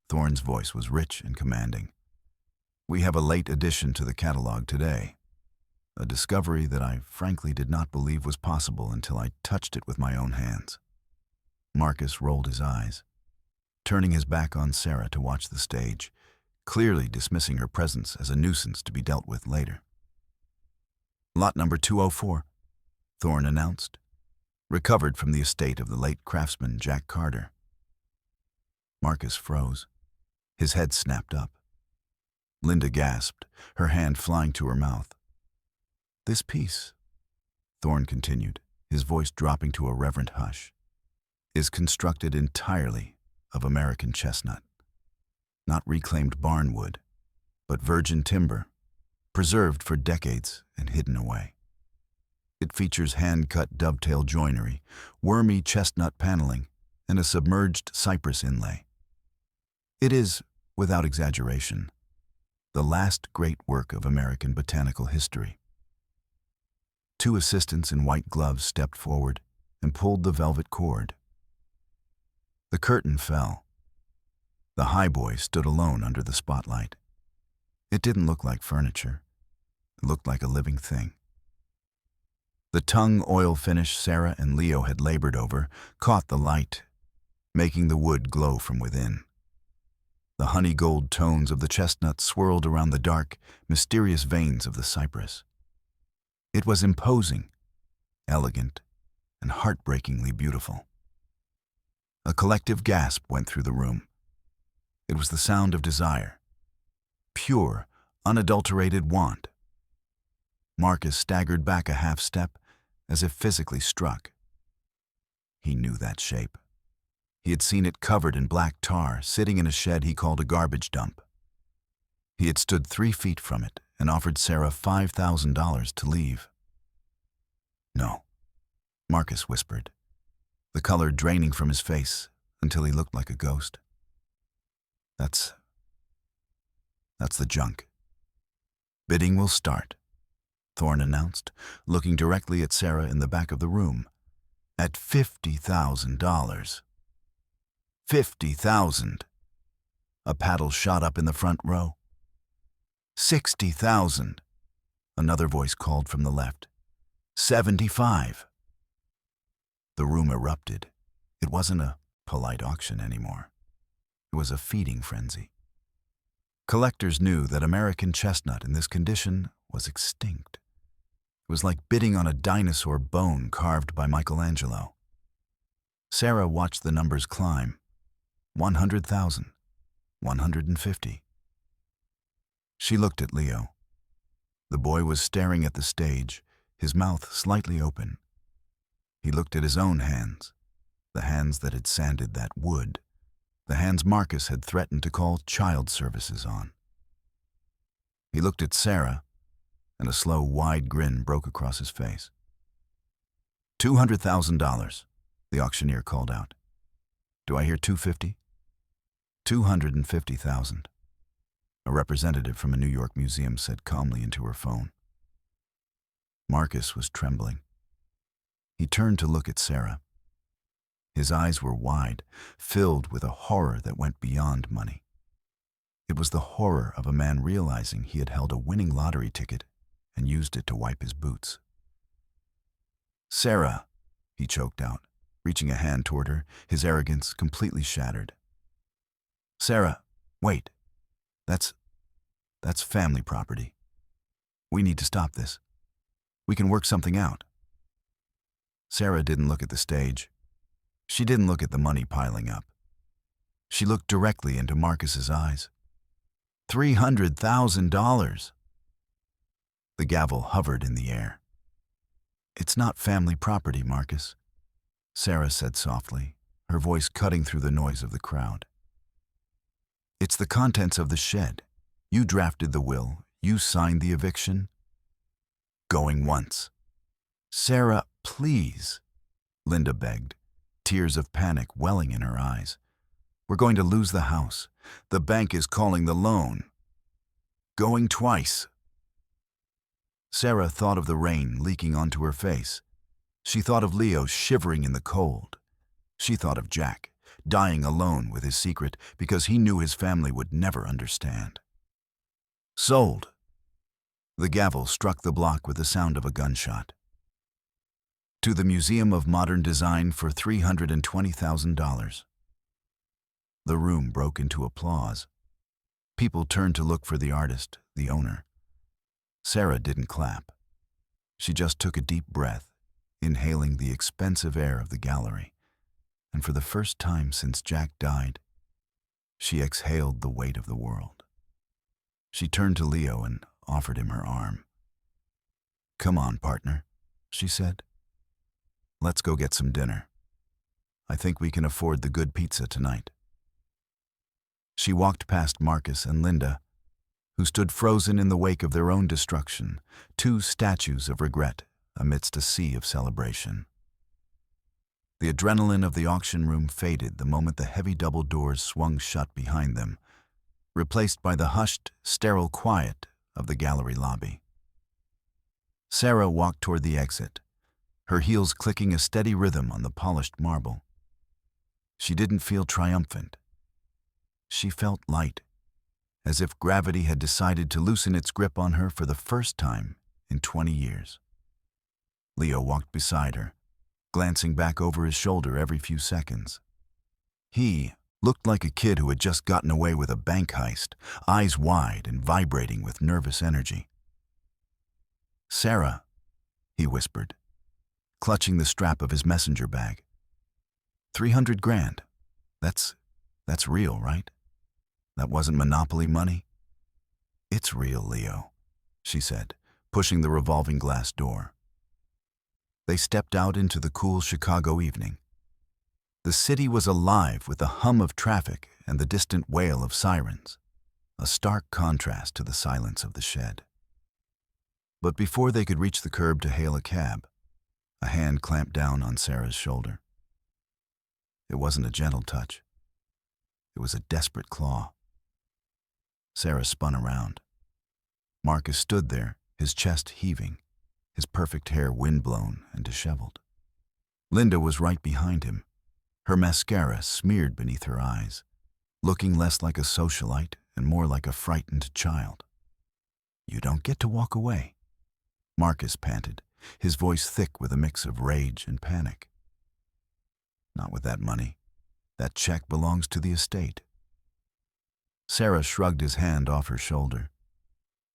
Thorne's voice was rich and commanding, "we have a late addition to the catalog today. A discovery that I frankly did not believe was possible until I touched it with my own hands." Marcus rolled his eyes, turning his back on Sarah to watch the stage, clearly dismissing her presence as a nuisance to be dealt with later. "Lot number 204, Thorne announced, "recovered from the estate of the late craftsman Jack Carter." Marcus froze. His head snapped up. Linda gasped, her hand flying to her mouth. "This piece," Thorne continued, his voice dropping to a reverent hush, "is constructed entirely of American chestnut. Not reclaimed barn wood, but virgin timber, preserved for decades and hidden away. It features hand-cut dovetail joinery, wormy chestnut paneling, and a submerged cypress inlay. It is, without exaggeration, the last great work of American botanical history." Two assistants in white gloves stepped forward and pulled the velvet cord. The curtain fell. The highboy stood alone under the spotlight. It didn't look like furniture. It looked like a living thing. The tongue oil finish Sarah and Leo had labored over caught the light, making the wood glow from within. The honey gold tones of the chestnut swirled around the dark, mysterious veins of the cypress. It was imposing, elegant, and heartbreakingly beautiful. A collective gasp went through the room. It was the sound of desire. Pure, unadulterated want. Marcus staggered back a half step, as if physically struck. He knew that shape. He had seen it covered in black tar, sitting in a shed he called a garbage dump. He had stood 3 feet from it and offered Sarah $5,000 to leave. "No," Marcus whispered, the color draining from his face until he looked like a ghost. That's the junk." "Bidding will start," Thorne announced, looking directly at Sarah in the back of the room. "At $50,000. 50,000. A paddle shot up in the front row. 60,000. Another voice called from the left. 75. The room erupted. It wasn't a polite auction anymore. It was a feeding frenzy. Collectors knew that American chestnut in this condition was extinct. It was like bidding on a dinosaur bone carved by Michelangelo. Sarah watched the numbers climb. 100,000. 150. She looked at Leo. The boy was staring at the stage, his mouth slightly open. He looked at his own hands, the hands that had sanded that wood, the hands Marcus had threatened to call child services on. He looked at Sarah, and a slow, wide grin broke across his face. $200,000, the auctioneer called out. "Do I hear 250? 250,000. A representative from a New York museum said calmly into her phone. Marcus was trembling. He turned to look at Sarah. His eyes were wide, filled with a horror that went beyond money. It was the horror of a man realizing he had held a winning lottery ticket and used it to wipe his boots. "Sarah," he choked out, reaching a hand toward her, his arrogance completely shattered. "Sarah, wait. That's family property. We need to stop this. We can work something out." Sarah didn't look at the stage. She didn't look at the money piling up. She looked directly into Marcus's eyes. $300,000. The gavel hovered in the air. "It's not family property, Marcus," Sarah said softly, her voice cutting through the noise of the crowd. "It's the contents of the shed. You drafted the will. You signed the eviction. Going once." "Sarah, please," Linda begged, tears of panic welling in her eyes. "We're going to lose the house. The bank is calling the loan." "Going twice." Sarah thought of the rain leaking onto her face. She thought of Leo shivering in the cold. She thought of Jack, dying alone with his secret because he knew his family would never understand. Sold. The gavel struck the block with the sound of a gunshot. To the Museum of Modern Design for $320,000. The room broke into applause. People turned to look for the artist, the owner. Sarah didn't clap. She just took a deep breath, inhaling the expensive air of the gallery. And for the first time since Jack died, she exhaled the weight of the world. She turned to Leo and offered him her arm. "Come on, partner," she said. "Let's go get some dinner. I think we can afford the good pizza tonight." She walked past Marcus and Linda, who stood frozen in the wake of their own destruction, two statues of regret amidst a sea of celebration. The adrenaline of the auction room faded the moment the heavy double doors swung shut behind them, replaced by the hushed, sterile quiet of the gallery lobby. Sarah walked toward the exit, her heels clicking a steady rhythm on the polished marble. She didn't feel triumphant. She felt light, as if gravity had decided to loosen its grip on her for the first time in 20 years. Leo walked beside her, glancing back over his shoulder every few seconds. He looked like a kid who had just gotten away with a bank heist, eyes wide and vibrating with nervous energy. "Sarah," he whispered, clutching the strap of his messenger bag. 300 grand. That's real, right? That wasn't Monopoly money?" "It's real, Leo," she said, pushing the revolving glass door. They stepped out into the cool Chicago evening. The city was alive with the hum of traffic and the distant wail of sirens, a stark contrast to the silence of the shed. But before they could reach the curb to hail a cab, a hand clamped down on Sarah's shoulder. It wasn't a gentle touch. It was a desperate claw. Sarah spun around. Marcus stood there, his chest heaving, his perfect hair windblown and disheveled. Linda was right behind him, her mascara smeared beneath her eyes, looking less like a socialite and more like a frightened child. "You don't get to walk away," Marcus panted, his voice thick with a mix of rage and panic. "Not with that money. That check belongs to the estate." Sarah shrugged his hand off her shoulder.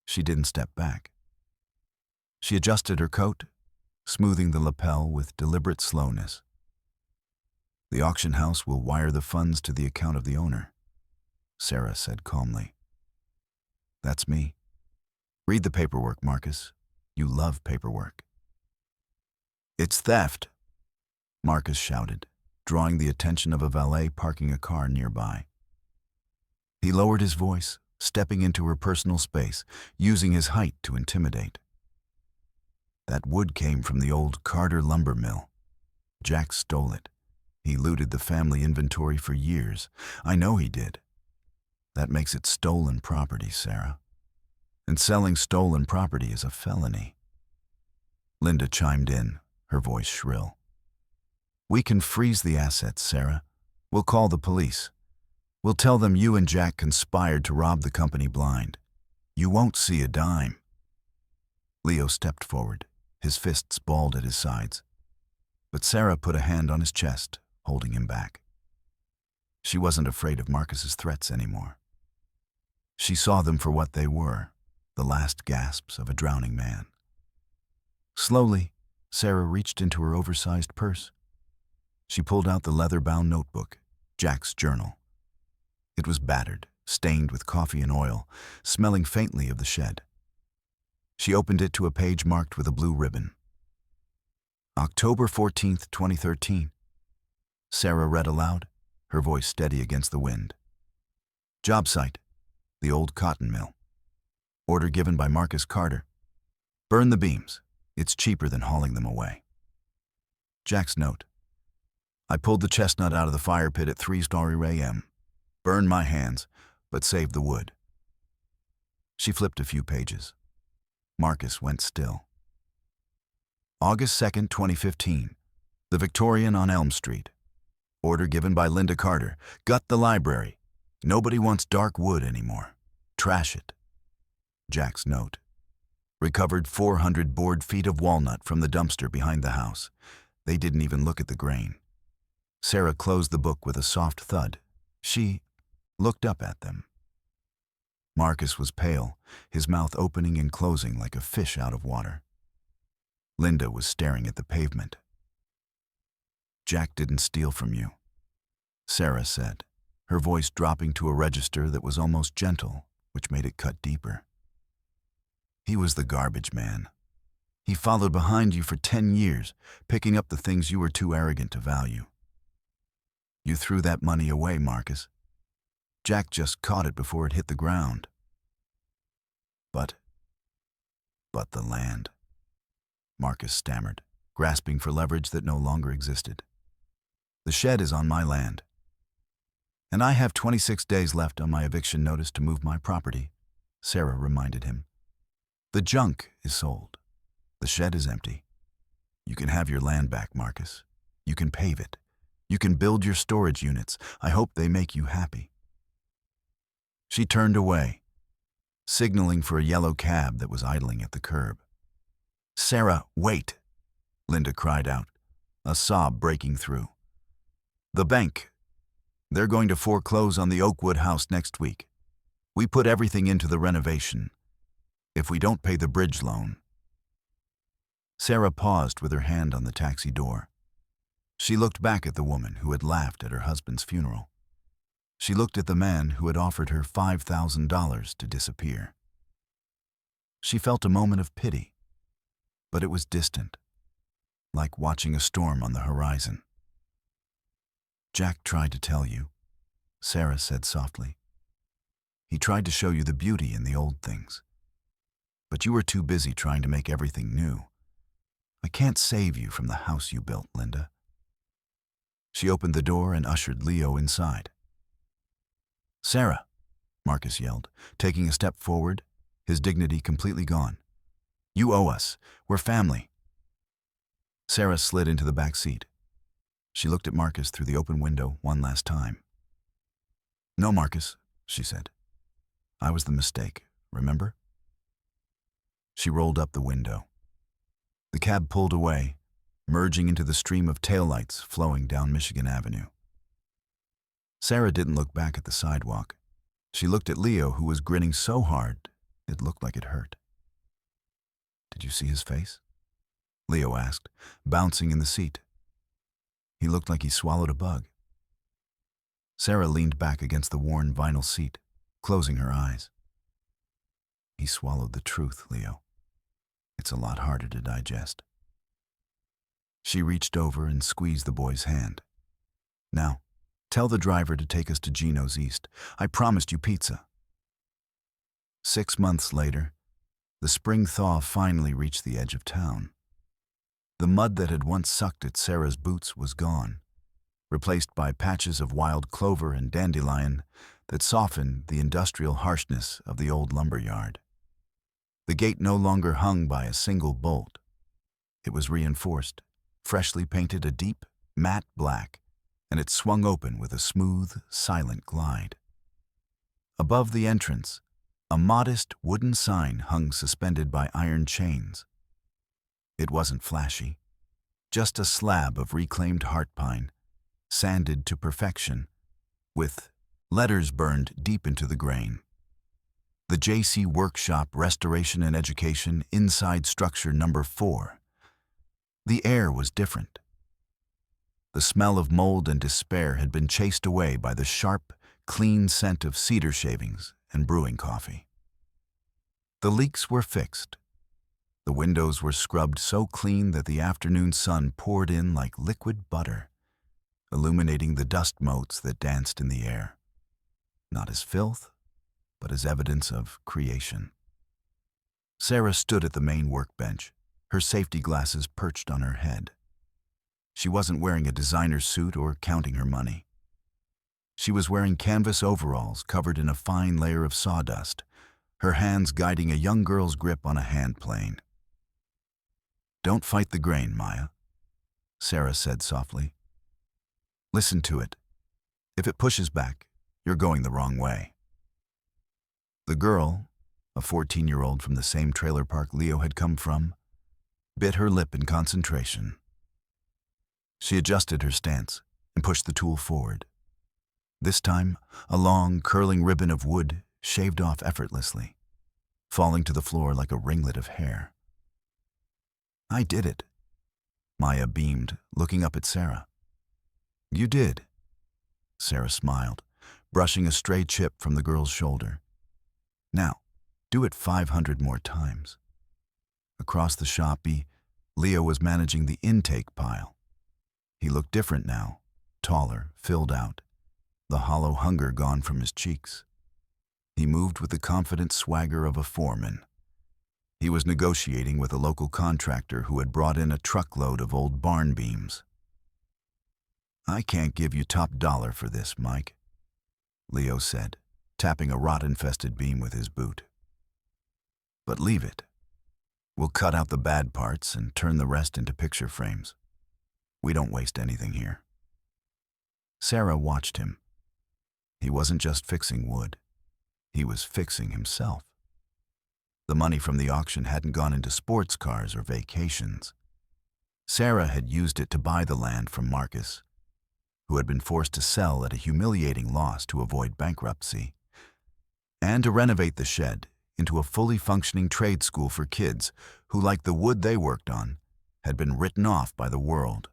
She didn't step back. She adjusted her coat, smoothing the lapel with deliberate slowness. "The auction house will wire the funds to the account of the owner," Sarah said calmly. "That's me. Read the paperwork, Marcus. You love paperwork." "It's theft," Marcus shouted, drawing the attention of a valet parking a car nearby. He lowered his voice, stepping into her personal space, using his height to intimidate. "That wood came from the old Carter lumber mill. Jack stole it. He looted the family inventory for years. I know he did. That makes it stolen property, Sarah. And selling stolen property is a felony." Linda chimed in, her voice shrill. "We can freeze the assets, Sarah. We'll call the police. We'll tell them you and Jack conspired to rob the company blind. You won't see a dime." Leo stepped forward, his fists balled at his sides. But Sarah put a hand on his chest, holding him back. She wasn't afraid of Marcus's threats anymore. She saw them for what they were, the last gasps of a drowning man. Slowly, Sarah reached into her oversized purse. She pulled out the leather-bound notebook, Jack's journal. It was battered, stained with coffee and oil, smelling faintly of the shed. She opened it to a page marked with a blue ribbon. "October 14th, 2013. Sarah read aloud, her voice steady against the wind. "Job site, the old cotton mill. Order given by Marcus Carter. Burn the beams. It's cheaper than hauling them away." Jack's note. "I pulled the chestnut out of the fire pit at 3:00 a.m. Burned my hands, but saved the wood." She flipped a few pages. Marcus went still. August 2nd, 2015. The Victorian on Elm Street. Order given by Linda Carter. Gut the library. Nobody wants dark wood anymore. Trash it. Jack's note. Recovered 400 board feet of walnut from the dumpster behind the house. They didn't even look at the grain. Sarah closed the book with a soft thud. She looked up at them. Marcus was pale, his mouth opening and closing like a fish out of water. Linda was staring at the pavement. Jack didn't steal from you, Sarah said, her voice dropping to a register that was almost gentle, which made it cut deeper. He was the garbage man. He followed behind you for 10 years, picking up the things you were too arrogant to value. You threw that money away, Marcus. Jack just caught it before it hit the ground. But the land, Marcus stammered, grasping for leverage that no longer existed. The shed is on my land, and I have 26 days left on my eviction notice to move my property, Sarah reminded him. The junk is sold. The shed is empty. You can have your land back, Marcus. You can pave it. You can build your storage units. I hope they make you happy. She turned away, signaling for a yellow cab that was idling at the curb. Sarah, wait, Linda cried out, a sob breaking through. The bank. They're going to foreclose on the Oakwood house next week. We put everything into the renovation. If we don't pay the bridge loan. Sarah paused with her hand on the taxi door. She looked back at the woman who had laughed at her husband's funeral. She looked at the man who had offered her $5,000 to disappear. She felt a moment of pity, but it was distant, like watching a storm on the horizon. Jack tried to tell you, Sarah said softly. He tried to show you the beauty in the old things. But you were too busy trying to make everything new. I can't save you from the house you built, Linda. She opened the door and ushered Leo inside. Sarah, Marcus yelled, taking a step forward, his dignity completely gone. You owe us. We're family. Sarah slid into the back seat. She looked at Marcus through the open window one last time. No, Marcus, she said. I was the mistake, remember? She rolled up the window. The cab pulled away, merging into the stream of taillights flowing down Michigan Avenue. Sarah didn't look back at the sidewalk. She looked at Leo, who was grinning so hard it looked like it hurt. Did you see his face? Leo asked, bouncing in the seat. He looked like he swallowed a bug. Sarah leaned back against the worn vinyl seat, closing her eyes. He swallowed the truth, Leo. It's a lot harder to digest. She reached over and squeezed the boy's hand. Now, tell the driver to take us to Gino's East. I promised you pizza. 6 months later, the spring thaw finally reached the edge of town. The mud that had once sucked at Sarah's boots was gone, replaced by patches of wild clover and dandelion that softened the industrial harshness of the old lumber yard. The gate no longer hung by a single bolt. It was reinforced, freshly painted a deep, matte black, and it swung open with a smooth, silent glide. Above the entrance, a modest wooden sign hung suspended by iron chains. It wasn't flashy, just a slab of reclaimed heart pine, sanded to perfection, with letters burned deep into the grain. The J.C. Workshop Restoration and Education Inside Structure Number 4. The air was different. The smell of mold and despair had been chased away by the sharp, clean scent of cedar shavings and brewing coffee. The leaks were fixed. The windows were scrubbed so clean that the afternoon sun poured in like liquid butter, illuminating the dust motes that danced in the air, not as filth, but as evidence of creation. Sarah stood at the main workbench, her safety glasses perched on her head. She wasn't wearing a designer suit or counting her money. She was wearing canvas overalls covered in a fine layer of sawdust, her hands guiding a young girl's grip on a hand plane. Don't fight the grain, Maya, Sarah said softly. Listen to it. If it pushes back, you're going the wrong way. The girl, a 14-year-old from the same trailer park Leo had come from, bit her lip in concentration. She adjusted her stance and pushed the tool forward. This time, a long, curling ribbon of wood shaved off effortlessly, falling to the floor like a ringlet of hair. I did it, Maya beamed, looking up at Sarah. You did, Sarah smiled, brushing a stray chip from the girl's shoulder. Now, do it 500 more times. Across the shop, Leo was managing the intake pile. He looked different now, taller, filled out, the hollow hunger gone from his cheeks. He moved with the confident swagger of a foreman. He was negotiating with a local contractor who had brought in a truckload of old barn beams. I can't give you top dollar for this, Mike, Leo said, tapping a rot-infested beam with his boot. But leave it. We'll cut out the bad parts and turn the rest into picture frames. We don't waste anything here. Sarah watched him. He wasn't just fixing wood. He was fixing himself. The money from the auction hadn't gone into sports cars or vacations. Sarah had used it to buy the land from Marcus, who had been forced to sell at a humiliating loss to avoid bankruptcy, and to renovate the shed into a fully functioning trade school for kids who, like the wood they worked on, had been written off by the world.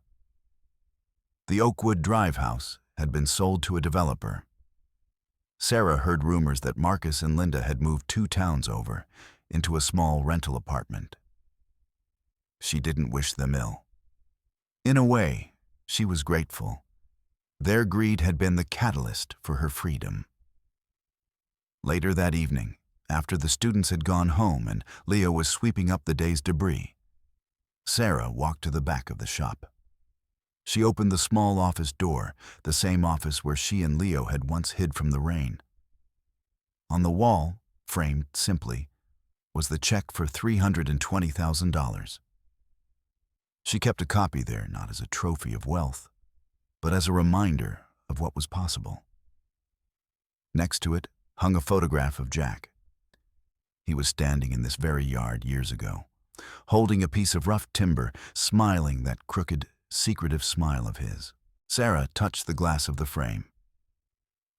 The Oakwood Drive house had been sold to a developer. Sarah heard rumors that Marcus and Linda had moved 2 towns over into a small rental apartment. She didn't wish them ill. In a way, she was grateful. Their greed had been the catalyst for her freedom. Later that evening, after the students had gone home and Leo was sweeping up the day's debris, Sarah walked to the back of the shop. She opened the small office door, the same office where she and Leo had once hid from the rain. On the wall, framed simply, was the check for $320,000. She kept a copy there, not as a trophy of wealth, but as a reminder of what was possible. Next to it hung a photograph of Jack. He was standing in this very yard years ago, holding a piece of rough timber, smiling that crooked, secretive smile of his. Sarah touched the glass of the frame.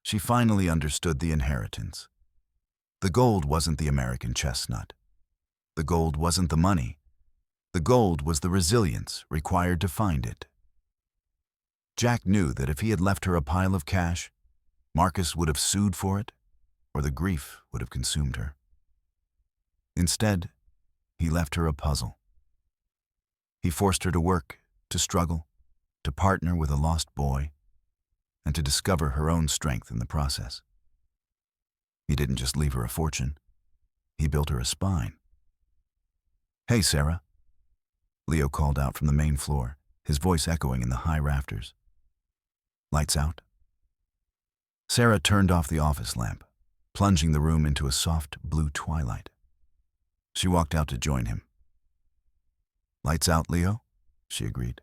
She finally understood the inheritance. The gold wasn't the American chestnut. The gold wasn't the money. The gold was the resilience required to find it. Jack knew that if he had left her a pile of cash, Marcus would have sued for it, or the grief would have consumed her. Instead, he left her a puzzle. He forced her to work, to struggle, to partner with a lost boy, and to discover her own strength in the process. He didn't just leave her a fortune. He built her a spine. "Hey, Sarah," Leo called out from the main floor, his voice echoing in the high rafters. "Lights out?" Sarah turned off the office lamp, plunging the room into a soft blue twilight. She walked out to join him. "Lights out, Leo," she agreed.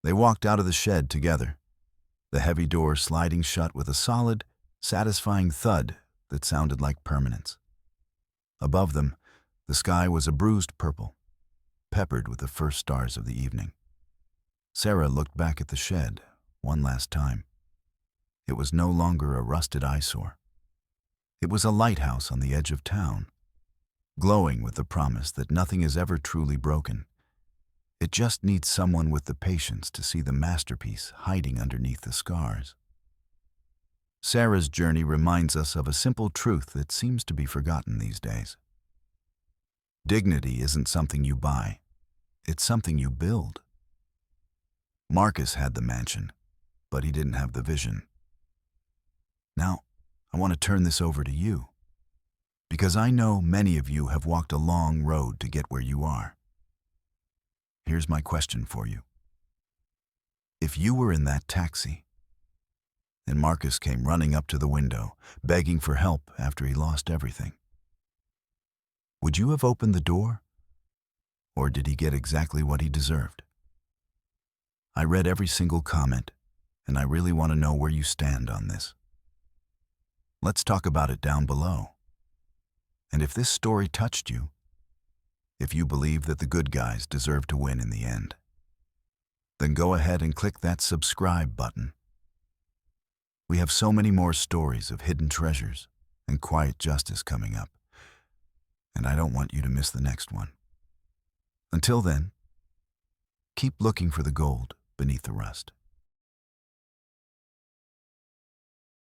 They walked out of the shed together, the heavy door sliding shut with a solid, satisfying thud that sounded like permanence. Above them, the sky was a bruised purple, peppered with the first stars of the evening. Sarah looked back at the shed one last time. It was no longer a rusted eyesore. It was a lighthouse on the edge of town, glowing with the promise that nothing is ever truly broken. It just needs someone with the patience to see the masterpiece hiding underneath the scars. Sarah's journey reminds us of a simple truth that seems to be forgotten these days. Dignity isn't something you buy. It's something you build. Marcus had the mansion, but he didn't have the vision. Now, I want to turn this over to you, because I know many of you have walked a long road to get where you are. Here's my question for you. If you were in that taxi, and Marcus came running up to the window, begging for help after he lost everything, would you have opened the door? Or did he get exactly what he deserved? I read every single comment, and I really want to know where you stand on this. Let's talk about it down below. And if this story touched you, if you believe that the good guys deserve to win in the end, then go ahead and click that subscribe button. We have so many more stories of hidden treasures and quiet justice coming up, and I don't want you to miss the next one. Until then, keep looking for the gold beneath the rust.